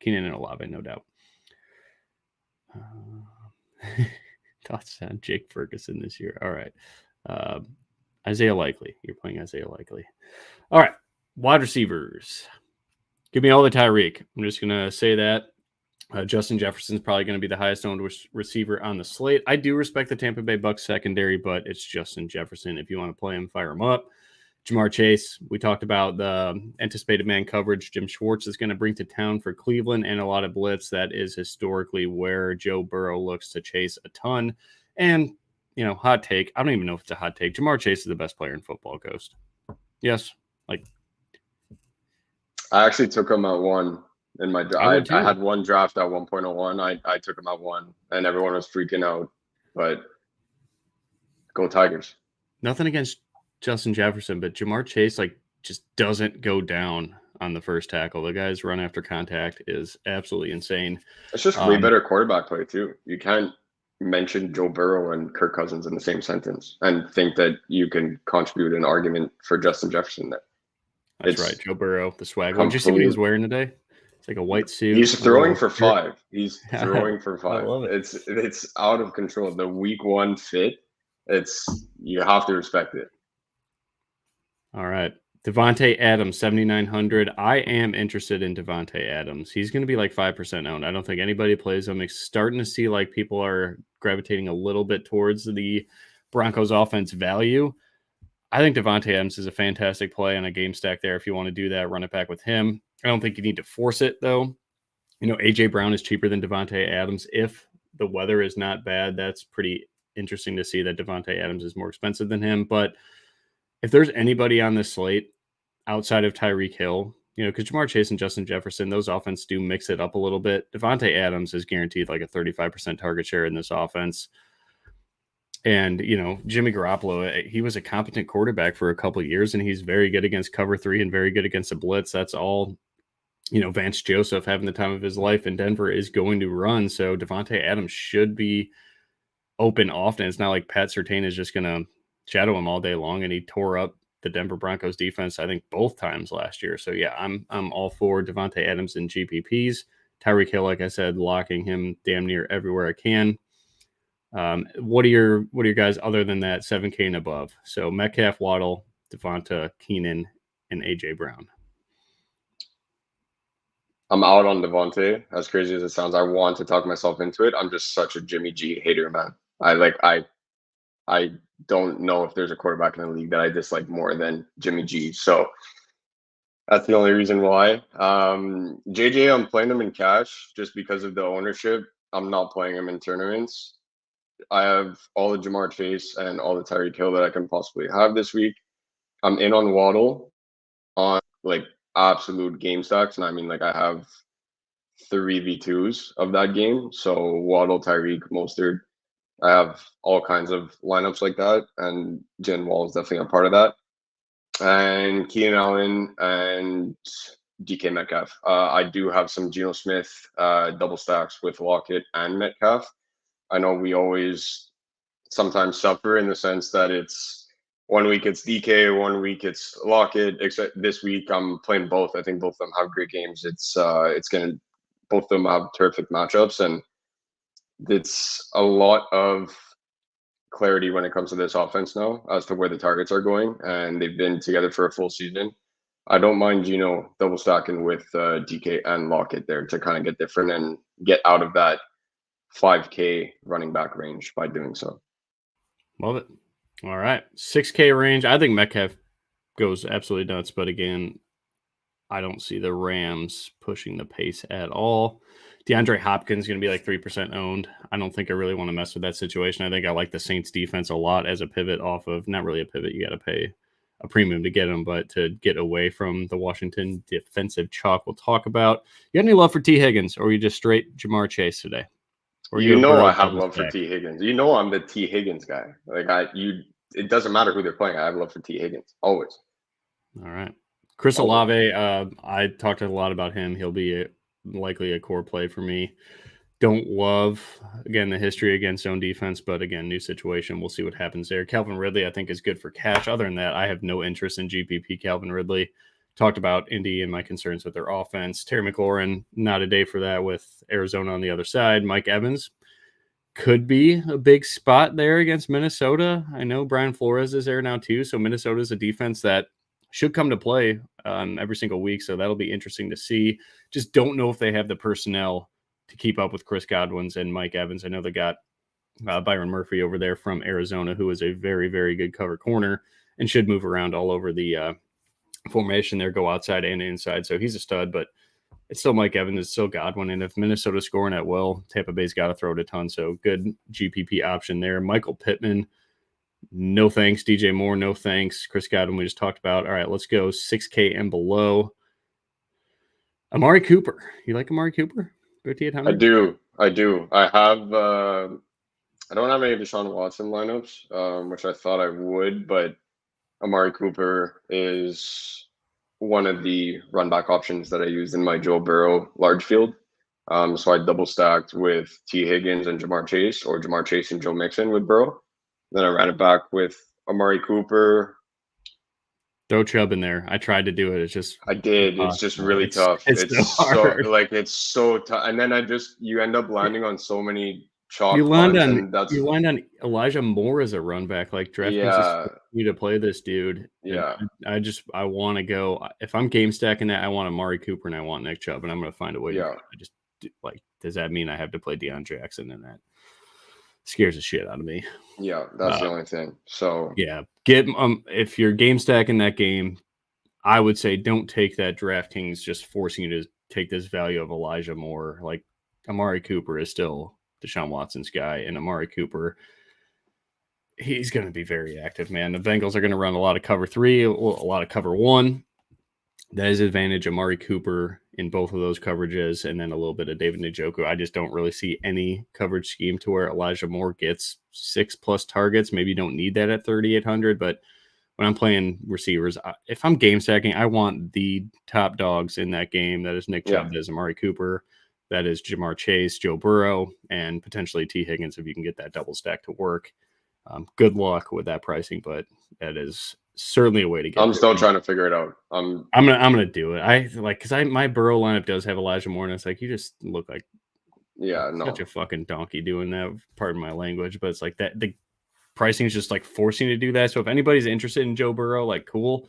Keenan and Olave, no doubt. Thoughts on Jake Ferguson this year? All right. Isaiah Likely. You're playing Isaiah Likely. All right. Wide receivers. Give me all the Tyreek. I'm just going to say that. Justin Jefferson's probably going to be the highest owned receiver on the slate. I do respect the Tampa Bay Bucks secondary, but it's Justin Jefferson. If you want to play him, fire him up. Jamar Chase, we talked about the anticipated man coverage Jim Schwartz is going to bring to town for Cleveland and a lot of blitz. That is historically where Joe Burrow looks to chase a ton. And, hot take. I don't even know if it's a hot take. Jamar Chase is the best player in football, Ghost. Yes. I actually took him at 1 in my draft. I had one draft at 1.01. I took him at 1, and everyone was freaking out. But go Tigers. Nothing against Justin Jefferson, but Jamar Chase just doesn't go down on the first tackle. The guy's run after contact is absolutely insane. It's just way better quarterback play too. You can't mention Joe Burrow and Kirk Cousins in the same sentence and think that you can contribute an argument for Justin Jefferson there. That's right, Joe Burrow, the swag. Did you see what he was wearing today? It's like a white suit. He's throwing for 5. He's throwing for 5. I love it. It's out of control. The week 1 fit. You have to respect it. All right. Devontae Adams, 7,900. I am interested in Devontae Adams. He's going to be like 5% owned. I don't think anybody plays him. It's starting to see like people are gravitating a little bit towards the Broncos offense value. I think Devontae Adams is a fantastic play on a game stack there. If you want to do that, run it back with him. I don't think you need to force it, though. A.J. Brown is cheaper than Devontae Adams. If the weather is not bad, that's pretty interesting to see that Devontae Adams is more expensive than him. But if there's anybody on this slate outside of Tyreek Hill, because Jamar Chase and Justin Jefferson, those offense do mix it up a little bit. Devontae Adams is guaranteed like a 35% target share in this offense. And, Jimmy Garoppolo, he was a competent quarterback for a couple of years, and he's very good against cover 3 and very good against the blitz. That's all, Vance Joseph having the time of his life, and Denver is going to run. So Devontae Adams should be open often. It's not like Pat Surtain is just going to shadow him all day long, and he tore up the Denver Broncos defense, I think, both times last year. So, yeah, I'm all for Devontae Adams in GPPs. Tyreek Hill, like I said, locking him damn near everywhere I can. What are your guys other than that 7K and above? So Metcalf, Waddle, Devonta, Keenan, and AJ Brown. I'm out on Devontae. As crazy as it sounds, I want to talk myself into it. I'm just such a Jimmy G hater, man. I don't know if there's a quarterback in the league that I dislike more than Jimmy G. So that's the only reason why. JJ, I'm playing him in cash just because of the ownership. I'm not playing him in tournaments. I have all the Jamar Chase and all the Tyreek Hill that I can possibly have this week. I'm in on Waddle on absolute game stacks. And I mean, I have 3v2s of that game. So Waddle, Tyreek, Mostert. I have all kinds of lineups like that. And Jen Wall is definitely a part of that. And Keenan Allen and DK Metcalf. I do have some Geno Smith double stacks with Lockett and Metcalf. I know we always sometimes suffer in the sense that it's 1 week it's DK, 1 week it's Lockett. Except this week I'm playing both. I think both of them have great games. Both of them have terrific matchups, and it's a lot of clarity when it comes to this offense now as to where the targets are going, and they've been together for a full season. I don't mind Geno double stacking with DK and Lockett there to kind of get different and get out of that 5K running back range by doing so. Love it. All right. 6K range. I think Metcalf goes absolutely nuts, but again, I don't see the Rams pushing the pace at all. DeAndre Hopkins is going to be like 3% owned. I don't think I really want to mess with that situation. I think I like the Saints defense a lot as a pivot off of, not really a pivot, you got to pay a premium to get them, but to get away from the Washington defensive chalk we'll talk about. You got any love for T. Higgins, or are you just straight Jamar Chase today? Or I have love for T. Higgins. I'm the T. Higgins guy. It doesn't matter who they're playing. I have love for T. Higgins always. All right. Chris Olave, I talked a lot about him. He'll be likely a core play for me. Don't love, again, the history against zone defense, but again, new situation. We'll see what happens there. Calvin Ridley, I think, is good for cash. Other than that, I have no interest in GPP Calvin Ridley. Talked about Indy and my concerns with their offense. Terry McLaurin, not a day for that with Arizona on the other side. Mike Evans could be a big spot there against Minnesota. I know Brian Flores is there now too, so Minnesota is a defense that should come to play every single week. So that'll be interesting to see. Just don't know if they have the personnel to keep up with Chris Godwin's and Mike Evans. I know they got Byron Murphy over there from Arizona, who is a very, very good cover corner and should move around all over the formation there, go outside and inside. So he's a stud, but it's still Mike Evans, it's still Godwin. And if Minnesota's scoring at will, Tampa Bay's got to throw it a ton. So good GPP option there. Michael Pittman, no thanks. DJ Moore, no thanks. Chris Godwin, we just talked about. All right, let's go 6K and below. Amari Cooper. You like Amari Cooper? 3,800? I do. I have. I don't have any Deshaun Watson lineups, which I thought I would, but Amari Cooper is one of the run back options that I used in my Joe Burrow large field. So I double stacked with T. Higgins and Jamar Chase, or Jamar Chase and Joe Mixon with Burrow. Then I ran it back with Amari Cooper. Throw Chubb in there. I tried to do it. It's just I did. It's just really tough. It's so tough. And then you end up landing on so many chalk. You land on Elijah Moore as a run back. Like DraftKings you to play this dude. Yeah. And I want to go. If I'm game stacking that, I want Amari Cooper and I want Nick Chubb, and I'm going to find a way. Yeah. Does that mean I have to play Deion Jackson? And that scares the shit out of me. Yeah, that's the only thing. So yeah, if you're game stacking that game, I would say don't take that DraftKings just forcing you to take this value of Elijah Moore. Like Amari Cooper is still Deshaun Watson's guy, and Amari Cooper, he's going to be very active, man. The Bengals are going to run a lot of cover 3, a lot of cover 1. That is advantage Amari Cooper in both of those coverages, and then a little bit of David Njoku. I just don't really see any coverage scheme to where Elijah Moore gets 6+ targets. Maybe you don't need that at 3,800, but when I'm playing receivers, if I'm game stacking, I want the top dogs in that game. That is Nick Chubb, that is Amari Cooper, that is Jamar Chase, Joe Burrow, and potentially T. Higgins if you can get that double stack to work. Good luck with that pricing, but that is certainly a way to get. I'm still trying to figure it out. I'm gonna do it. Because my Burrow lineup does have Elijah Moore, and it's like you just look like such a fucking donkey doing that. Pardon my language, but it's like that. The pricing is just like forcing you to do that. So if anybody's interested in Joe Burrow, like cool,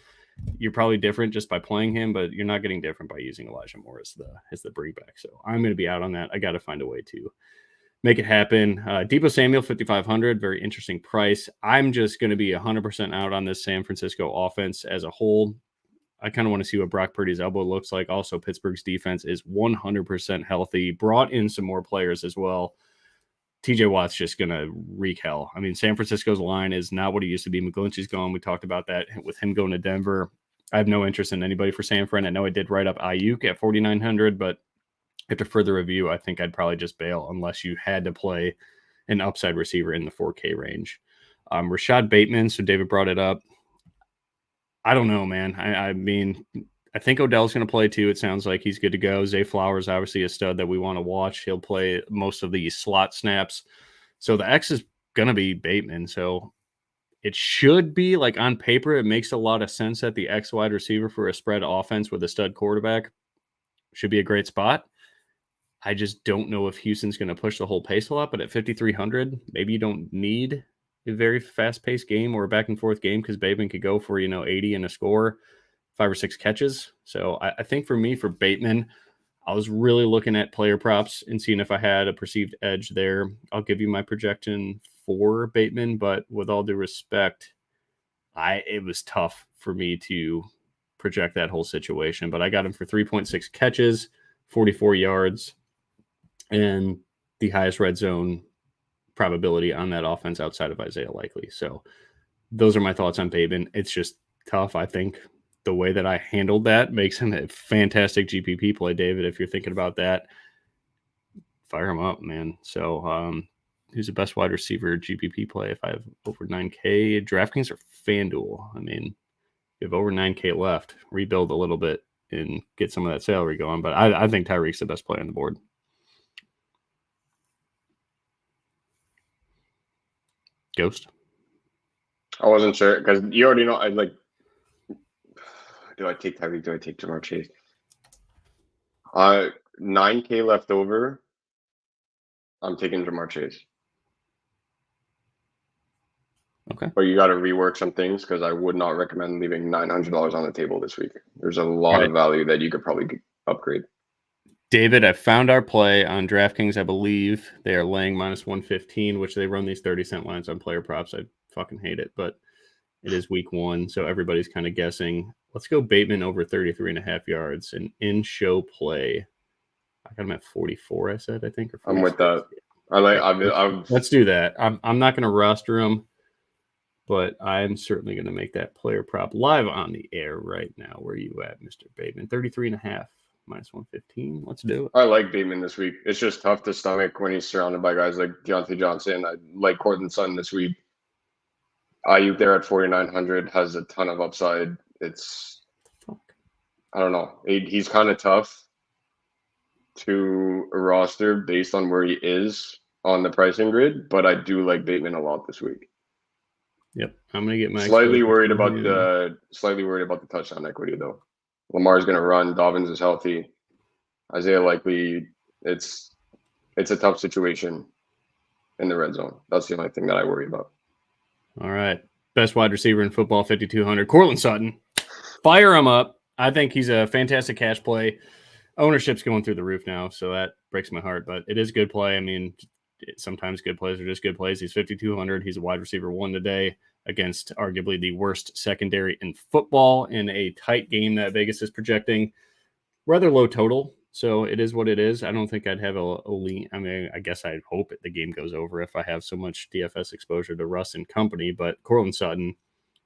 you're probably different just by playing him, but you're not getting different by using Elijah Moore as the bring back. So I'm gonna be out on that. I got to find a way to make it happen. Deebo Samuel, 5,500, very interesting price. I'm just going to be 100% out on this San Francisco offense as a whole. I kind of want to see what Brock Purdy's elbow looks like. Also, Pittsburgh's defense is 100% healthy. Brought in some more players as well. TJ Watt's just going to wreak hell. I mean, San Francisco's line is not what it used to be. McGlinchey's gone. We talked about that with him going to Denver. I have no interest in anybody for San Fran. I know I did write up Ayuk at 4,900, but after further review, I think I'd probably just bail unless you had to play an upside receiver in the 4K range. Rashad Bateman, so David brought it up. I don't know, man. I mean, I think Odell's going to play too. It sounds like he's good to go. Zay Flowers, obviously a stud that we want to watch. He'll play most of the slot snaps. So the X is going to be Bateman. So it should be, like on paper, it makes a lot of sense that the X wide receiver for a spread offense with a stud quarterback should be a great spot. I just don't know if Houston's going to push the whole pace a lot, but at 5,300, maybe you don't need a very fast-paced game or a back-and-forth game because Bateman could go for, 80 and a score, 5 or 6 catches. So I think for me, for Bateman, I was really looking at player props and seeing if I had a perceived edge there. I'll give you my projection for Bateman, but with all due respect, it was tough for me to project that whole situation. But I got him for 3.6 catches, 44 yards, and the highest red zone probability on that offense outside of Isaiah Likely. So those are my thoughts on Bateman. It's just tough. I think the way that I handled that makes him a fantastic GPP play, David. If you're thinking about that, fire him up, man. So who's the best wide receiver GPP play if I have over 9K? DraftKings or FanDuel? I mean, you have over 9K left. Rebuild a little bit and get some of that salary going. But I think Tyreek's the best play on the board. Ghost? I wasn't sure because you already know. Do I take Tyreek? Do I take Jamar Chase? 9K left over. I'm taking Jamar Chase. Okay. But you got to rework some things because I would not recommend leaving $900 on the table this week. There's a lot of value that you could probably upgrade. David, I found our play on DraftKings. I believe they are laying minus 115, which they run these 30-cent lines on player props. I fucking hate it, but it is week 1, so everybody's kind of guessing. Let's go Bateman over 33.5 yards, an in-show play. I got him at 44, I said, I think. Or 46. I'm with that. Let's do that. I'm not going to roster him, but I'm certainly going to make that player prop live on the air right now. Where are you at, Mr. Bateman? 33.5. Minus 115. Let's do it. I like Bateman this week. It's just tough to stomach when he's surrounded by guys like Deontay Johnson. I like Cortland Sutton this week. Ayuk there at 4,900 has a ton of upside. I don't know. He's kind of tough to roster based on where he is on the pricing grid, but I do like Bateman a lot this week. Yep, I'm gonna get my slightly worried about the touchdown equity though. Lamar's going to run. Dobbins is healthy. Isaiah likely. It's a tough situation in the red zone. That's the only thing that I worry about. All right. Best wide receiver in football, 5,200. Cortland Sutton. Fire him up. I think he's a fantastic cash play. Ownership's going through the roof now, so that breaks my heart. But it is good play. I mean, sometimes good plays are just good plays. He's 5,200. He's a wide receiver 1 today against arguably the worst secondary in football in a tight game that Vegas is projecting. Rather low total, so it is what it is. I don't think I'd have a lean. I mean, I guess I'd hope the game goes over if I have so much DFS exposure to Russ and company, but Cortland Sutton,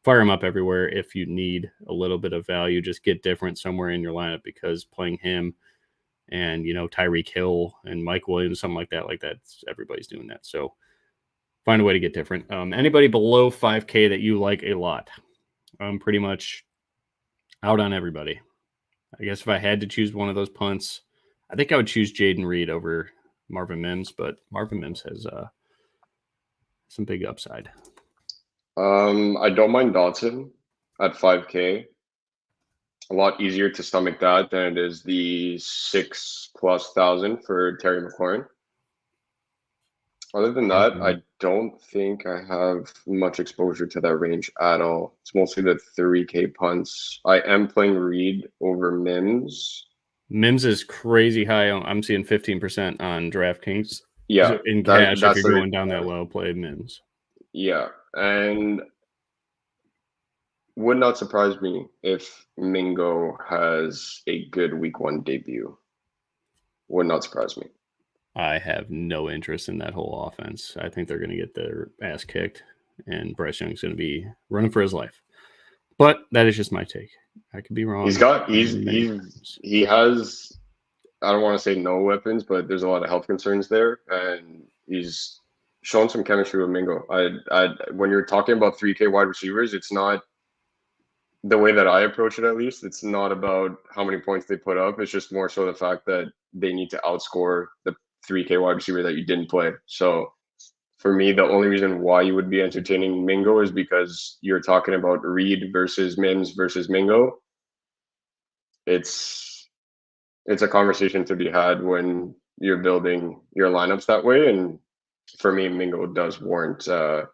fire him up everywhere if you need a little bit of value. Just get different somewhere in your lineup because playing him and, Tyreek Hill and Mike Williams, something like that, everybody's doing that. So find a way to get different. Anybody below 5K that you like a lot? I'm pretty much out on everybody. I guess if I had to choose one of those punts, I think I would choose Jaden Reed over Marvin Mims, but Marvin Mims has some big upside. I don't mind Dotson at 5K. A lot easier to stomach that than it is the 6,000+ for Terry McLaurin. Other than that, I don't think I have much exposure to that range at all. It's mostly the 3K punts. I am playing Reed over Mims. Mims is crazy high. I'm seeing 15% on DraftKings. Yeah. So in cash, if you're going down that low, play Mims. Yeah. And would not surprise me if Mingo has a good week 1 debut. Would not surprise me. I have no interest in that whole offense. I think they're going to get their ass kicked, and Bryce Young's going to be running for his life. But that is just my take. I could be wrong. He has, I don't want to say no weapons, but there's a lot of health concerns there, and he's shown some chemistry with Mingo. When you're talking about 3K wide receivers, it's not the way that I approach it. At least it's not about how many points they put up. It's just more so the fact that they need to outscore the 3K wide receiver that you didn't play. So for me, the only reason why you would be entertaining Mingo is because you're talking about Reed versus Mims versus Mingo. It's a conversation to be had when you're building your lineups that way. And for me, Mingo does warrant a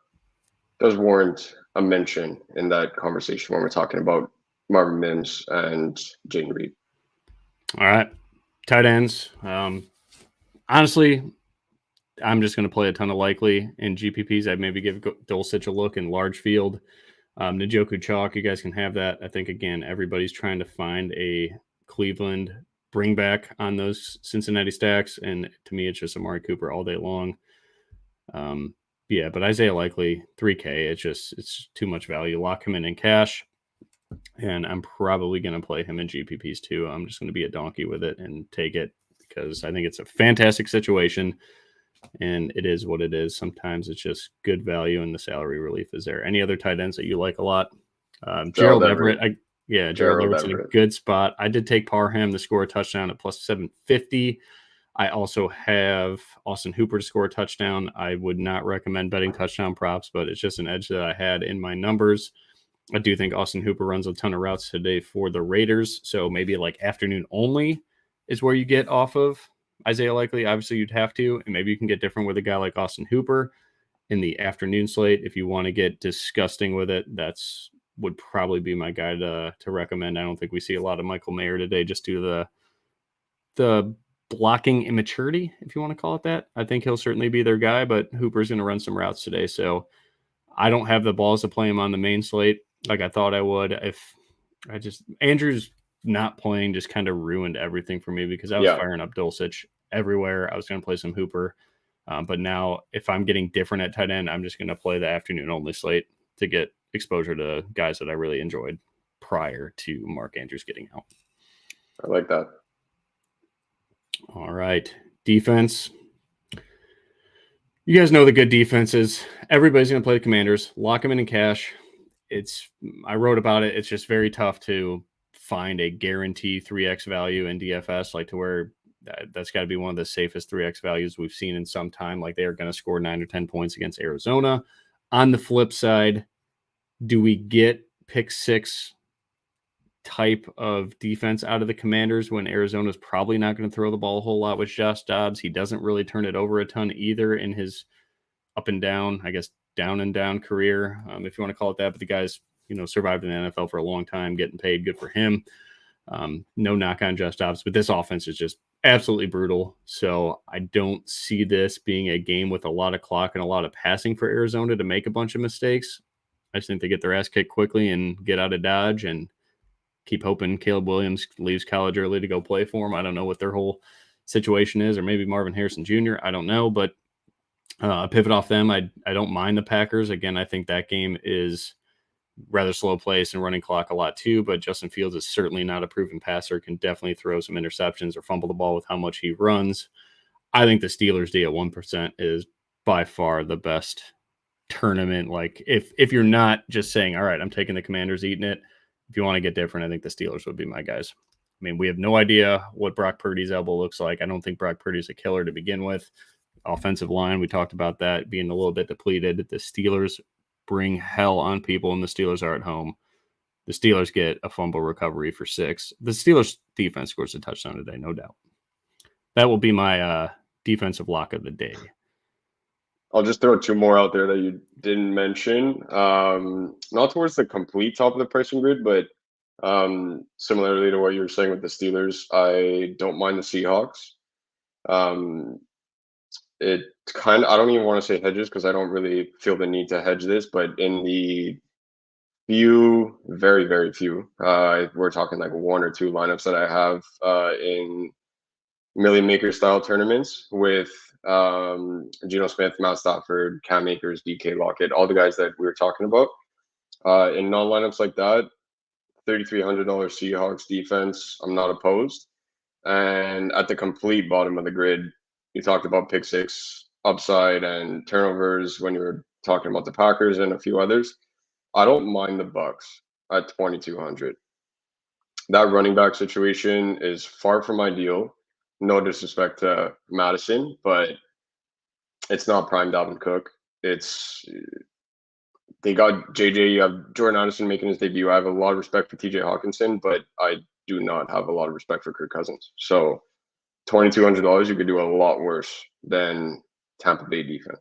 mention in that conversation when we're talking about Marvin Mims and Jaden Reed. All right. Tight ends. Honestly, I'm just going to play a ton of likely in GPPs. I'd maybe give Dulcich a look in large field. Njoku Chalk, you guys can have that. I think, again, everybody's trying to find a Cleveland bring back on those Cincinnati stacks. And to me, it's just Amari Cooper all day long. Yeah, but Isaiah Likely, 3K, it's too much value. Lock him in cash. And I'm probably going to play him in GPPs too. I'm just going to be a donkey with it and take it because I think it's a fantastic situation. And it is what it is. Sometimes it's just good value and the salary relief is there. Any other tight ends that you like a lot? Gerald Everett. Gerald Everett's in a good spot. I did take Parham to score a touchdown at plus 750. I also have Austin Hooper to score a touchdown. I would not recommend betting touchdown props, but it's just an edge that I had in my numbers. I do think Austin Hooper runs a ton of routes today for the Raiders. So maybe like afternoon only is where you get off of Isaiah Likely. Obviously, you'd have to. And maybe you can get different with a guy like Austin Hooper. in the afternoon slate. If you want to get disgusting with it, that's would probably be my guy to recommend. I don't think we see a lot of Michael Mayer today just due to the blocking immaturity, if you want to call it that. I think he'll certainly be their guy, but Hooper's going to run some routes today. So I don't have the balls to play him on the main slate like I thought I would. Andrew's not playing just kind of ruined everything for me because I was firing up Dulcich everywhere. I was going to play some Hooper. But now if I'm getting different at tight end, I'm just going to play the afternoon only slate to get exposure to guys that I really enjoyed prior to Mark Andrews getting out. I like that. All right. Defense. You guys know the good defenses. Everybody's going to play the Commanders. Lock them in cash. I wrote about it. It's just very tough to find a guarantee 3x value in DFS, like to where that's got to be one of the safest 3x values we've seen in some time. Like they are going to score 9 or 10 points against Arizona. On the flip side, do we get pick six type of defense out of the Commanders when Arizona's probably not going to throw the ball a whole lot with Josh Dobbs? He doesn't really turn it over a ton either in his up and down, I guess, down and down career, if you want to call it that. But the guy's, survived in the NFL for a long time, getting paid. Good for him. No knock on Josh Dobbs, but this offense is just absolutely brutal. So I don't see this being a game with a lot of clock and a lot of passing for Arizona to make a bunch of mistakes. I just think they get their ass kicked quickly and get out of Dodge and keep hoping Caleb Williams leaves college early to go play for him. I don't know what their whole situation is, or maybe Marvin Harrison Jr. I don't know, but pivot off them. I don't mind the Packers. Again, I think that game is rather slow pace and running clock a lot too, but Justin Fields is certainly not a proven passer, can definitely throw some interceptions or fumble the ball with how much he runs. I think the Steelers D at 1% is by far the best tournament. Like if you're not just saying, all right, I'm taking the Commanders, eating it, if you want to get different, I think the Steelers would be my guys. I mean, we have no idea what Brock Purdy's elbow looks like. I don't think Brock Purdy's a killer to begin with. Offensive line, we talked about that being a little bit depleted. The Steelers bring hell on people, and the Steelers are at home. The Steelers get a fumble recovery for 6. The Steelers defense scores a touchdown today, no doubt. That will be my defensive lock of the day. I'll just throw 2 more out there that you didn't mention. Not towards the complete top of the pricing grid, but similarly to what you were saying with the Steelers, I don't mind the Seahawks. It kind of, I don't even want to say hedges because I don't really feel the need to hedge this, but in the few, very, very few, we're talking like 1 or 2 lineups that I have in million maker style tournaments with Geno Smith, Matt Stafford, Cam Akers, DK Lockett, all the guys that we were talking about. In non-lineups like that, $3,300 Seahawks defense, I'm not opposed. And at the complete bottom of the grid, you talked about pick six upside and turnovers when you were talking about the Packers and a few others. I don't mind the Bucks at 2,200. That running back situation is far from ideal. No disrespect to Madison, but it's not prime Dalvin Cook. They got JJ. You have Jordan Addison making his debut. I have a lot of respect for TJ Hawkinson, but I do not have a lot of respect for Kirk Cousins. So $2,200, you could do a lot worse than Tampa Bay defense.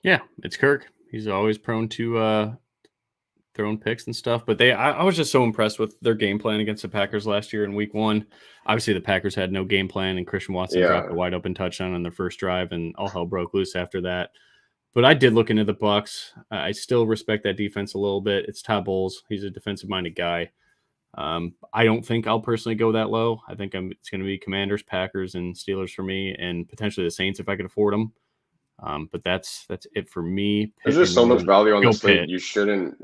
Yeah, it's Kirk. He's always prone to throwing picks and stuff. But I was just so impressed with their game plan against the Packers last year in week 1. Obviously, the Packers had no game plan, and Christian Watson dropped a wide open touchdown on their first drive, and all hell broke loose after that. But I did look into the Bucks. I still respect that defense a little bit. It's Todd Bowles. He's a defensive-minded guy. I don't think I'll personally go that low. I think it's going to be Commanders, Packers, and Steelers for me, and potentially the Saints if I could afford them. But that's it for me. There's just so much value on the slate. Pitt. You shouldn't,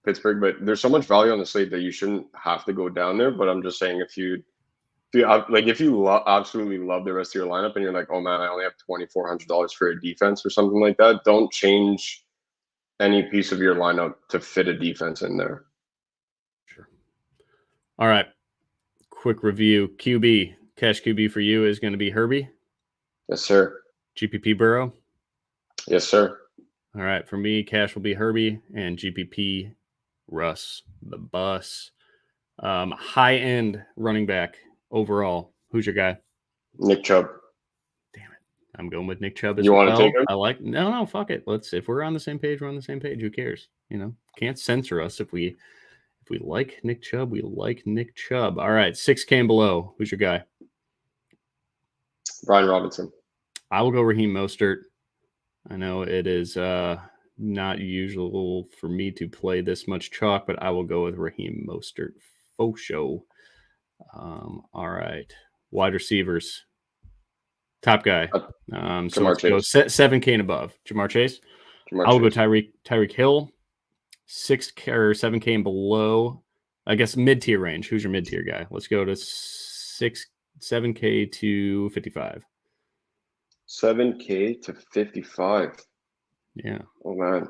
Pittsburgh, but there's so much value on the slate that you shouldn't have to go down there. But I'm just saying, if you absolutely love the rest of your lineup and you're like, oh man, I only have $2,400 for a defense or something like that, don't change any piece of your lineup to fit a defense in there. Sure. All right. Quick review. QB, cash QB for you is going to be Herbie. Yes, sir. GPP Burrow. Yes, sir. All right. For me, cash will be Herbie and GPP Russ, the bus. High-end running back overall. Who's your guy? Nick Chubb. Damn it. I'm going with Nick Chubb as You well. want to take him? I like no, fuck it. If we're on the same page, we're on the same page. Who cares? Can't censor us if we like Nick Chubb, we like Nick Chubb. All right, 6K and below. Who's your guy? Brian Robinson. I will go Raheem Mostert. I know it is not usual for me to play this much chalk, but I will go with Raheem Mostert. Faux show. All right, wide receivers. Top guy. So let's go 7K and above. Jamar Chase. I'll go Tyreek Hill. 6K or 7K and below. I guess mid-tier range. Who's your mid-tier guy? Let's go to 7K to 55. 7K to 55. Yeah. Oh man.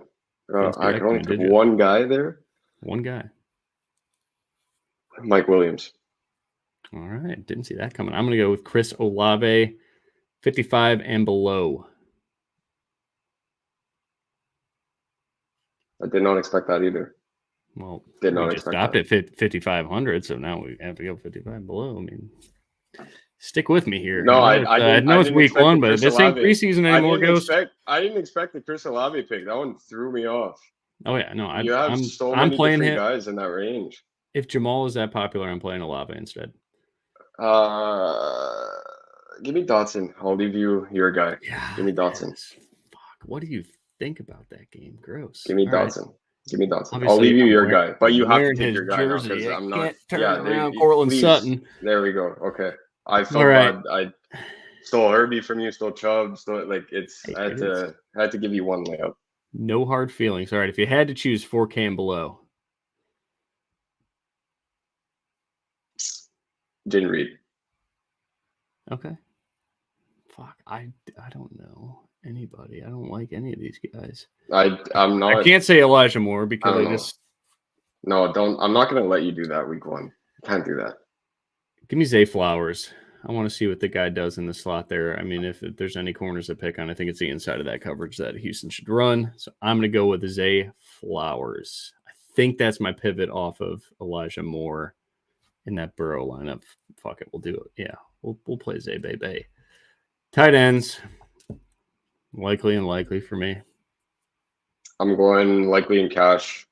I can only pick one guy there. One guy. Mike Williams. All right. Didn't see that coming. I'm going to go with Chris Olave, 55 and below. I did not expect that either. Well, we just stopped at 5,500, so now we have to go 55 below. I mean, stick with me here. No, I know it's week one, but this ain't preseason anymore, Ghost. I didn't expect the Chris Olave pick. That one threw me off. Oh yeah, no, I'm so many different guys in that range. If Jamal is that popular, I'm playing Olave instead. Give me Dotson. I'll leave you your guy. Yeah, give me Dotson. Fuck. What do you think about that game? Gross. Give me Dotson. Right. Give me Dotson. Obviously, I'll leave you your guy, but you have to take your guy now because I'm not. Around Cortland Sutton. There we go. Okay. I felt bad. I stole Herbie from you. Stole Chubb. I had to give you one layup. No hard feelings. All right. If you had to choose 4K and below, didn't read. Okay. Fuck. I don't know anybody. I don't like any of these guys. I'm not. I can't say Elijah Moore because No, don't. I'm not going to let you do that week one. Can't do that. Give me Zay Flowers. I want to see what the guy does in the slot there. I mean, if there's any corners to pick on, I think it's the inside of that coverage that Houston should run. So I'm going to go with Zay Flowers. I think that's my pivot off of Elijah Moore in that Burrow lineup. Fuck it. We'll do it. Yeah. We'll play Zay Bay. Tight ends. Likely and likely for me. I'm going likely in cash.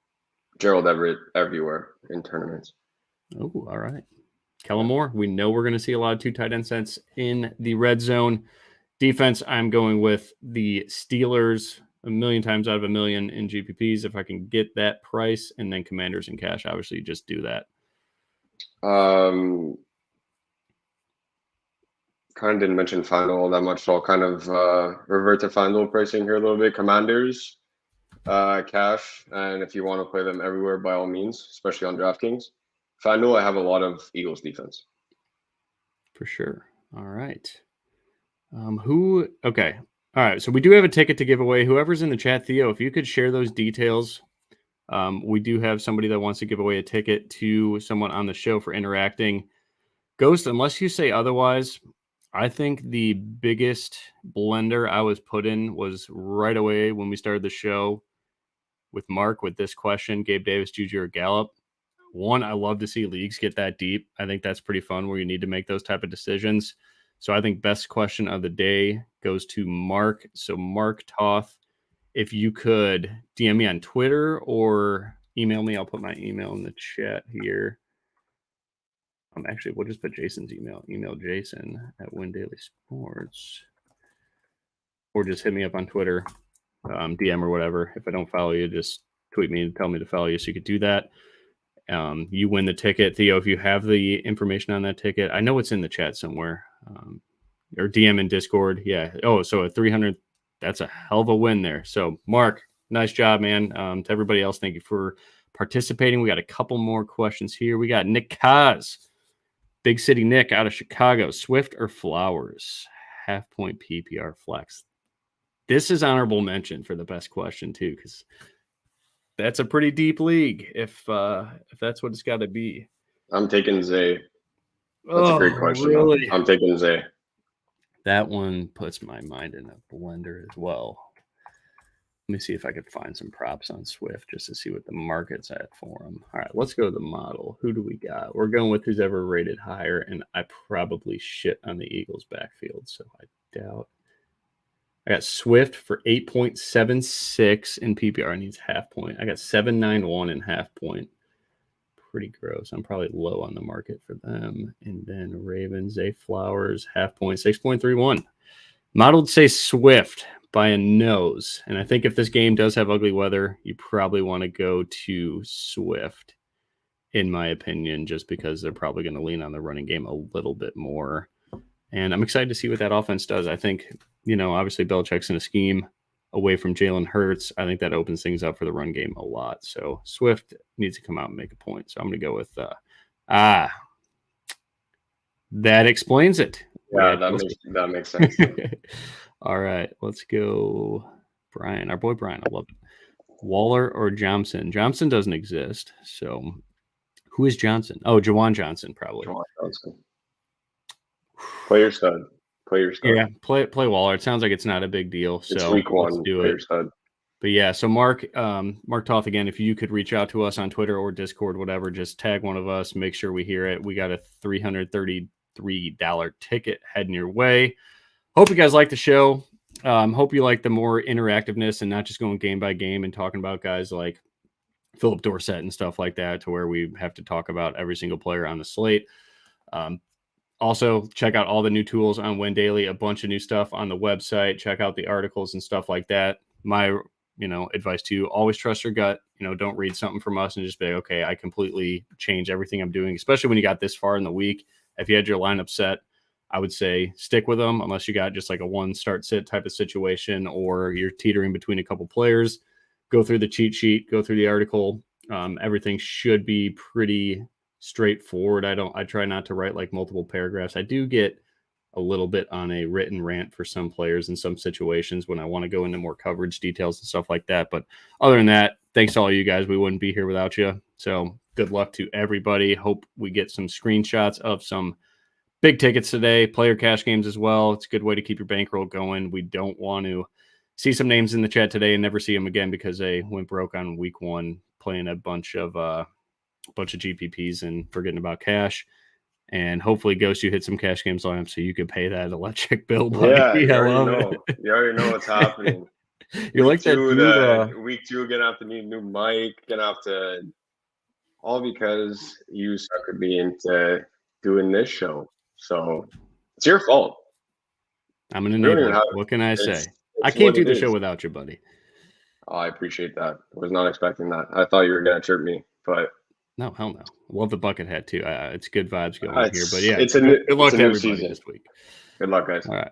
Gerald Everett everywhere in tournaments. Oh, all right. Kellen Moore, we know we're going to see a lot of 2 tight end sets in the red zone. Defense, I'm going with the Steelers 1,000,000 times out of 1,000,000 in GPPs if I can get that price, and then Commanders in cash. Obviously, you just do that. Kind of didn't mention FanDuel that much, so I'll kind of revert to FanDuel pricing here a little bit. Commanders, cash, and if you want to play them everywhere, by all means, especially on DraftKings. FanDuel, I have a lot of Eagles defense. For sure. All right. Okay. All right. So we do have a ticket to give away. Whoever's in the chat, Theo, if you could share those details. We do have somebody that wants to give away a ticket to someone on the show for interacting. Ghost, unless you say otherwise, I think the biggest blender I was put in was right away when we started the show with Mark with this question, Gabe Davis, Juju, or Gallup. One, I love to see leagues get that deep. I think that's pretty fun where you need to make those type of decisions. So I think best question of the day goes to Mark. So Mark Toth, if you could DM me on Twitter or email me, I'll put my email in the chat here. Actually, we'll just put Jason's email. Email Jason at Win Daily Sports. Or just hit me up on Twitter, DM or whatever. If I don't follow you, just tweet me and tell me to follow you so you could do that. You win the ticket. Theo, if you have the information on that ticket, I know it's in the chat somewhere. Or DM in Discord. Yeah. Oh, so a 300, that's a hell of a win there. So, Mark, nice job, man. To everybody else, thank you for participating. We got a couple more questions here. We got Nick Kaz. Big City Nick out of Chicago. Swift or Flowers? Half-point PPR flex. This is honorable mention for the best question, too, because that's a pretty deep league if that's what it's got to be. I'm taking Zay. That's a great question. Really? I'm taking Zay. That one puts my mind in a blender as well. Let me see if I could find some props on Swift just to see what the market's at for him. All right, let's go to the model. Who do we got? We're going with who's ever rated higher, and I probably shit on the Eagles' backfield, so I doubt I got Swift for 8.76 in PPR. Needs half point. I got 791 in half point. Pretty gross. I'm probably low on the market for them. And then Ravens, Zay Flowers, half point, 6.31. Modeled say Swift by a nose. And I think if this game does have ugly weather, you probably want to go to Swift, in my opinion, just because they're probably going to lean on the running game a little bit more. And I'm excited to see what that offense does. I think, obviously Belichick's in a scheme away from Jalen Hurts. I think that opens things up for the run game a lot. So Swift needs to come out and make a point. So I'm going to go with, that explains it. Yeah, that makes sense. All right, let's go. Brian, our boy Brian. I love it. Waller or Johnson? Johnson doesn't exist. So who is Johnson? Oh, Jawan Johnson, probably. Jawan Johnson. Play your stud. Yeah, play Waller. It sounds like it's not a big deal. So it's week 1. Let's do it. But yeah, so Mark Toth, again, if you could reach out to us on Twitter or Discord, whatever, just tag one of us, make sure we hear it. We got a $333 ticket heading your way. Hope you guys like the show. Hope you like the more interactiveness and not just going game by game and talking about guys like Philip Dorsett and stuff like that, to where we have to talk about every single player on the slate. Also, check out all the new tools on Win Daily, a bunch of new stuff on the website. Check out the articles and stuff like that. My advice to you, always trust your gut. Don't read something from us and just be like, okay, I completely change everything I'm doing, especially when you got this far in the week. If you had your lineup set, I would say stick with them unless you got just like a one start sit type of situation, or you're teetering between a couple players. Go through the cheat sheet, go through the article. Everything should be pretty straightforward. I try not to write like multiple paragraphs. I do get a little bit on a written rant for some players in some situations when I want to go into more coverage details and stuff like that. But other than that, thanks to all you guys. We wouldn't be here without you. So good luck to everybody. Hope we get some screenshots of some big tickets today, player cash games as well. It's a good way to keep your bankroll going. We don't want to see some names in the chat today and never see them again because they went broke on week 1 playing a bunch of GPPs and forgetting about cash. And hopefully, Ghost, you hit some cash games on him so you can pay that electric bill. Buddy. Yeah, you already know what's happening. You're like that dude. Week 2, gonna have to need a new mic. Gonna have to, all because you suckered me into doing this show. So it's your fault. I'm an enabler. What can I say? I can't do the show without you, buddy. Oh, I appreciate that. I was not expecting that. I thought you were gonna chirp me, but. No, hell no. Love the bucket hat too. It's good vibes going here. But yeah, good luck to everybody this week. Good luck, guys. All right.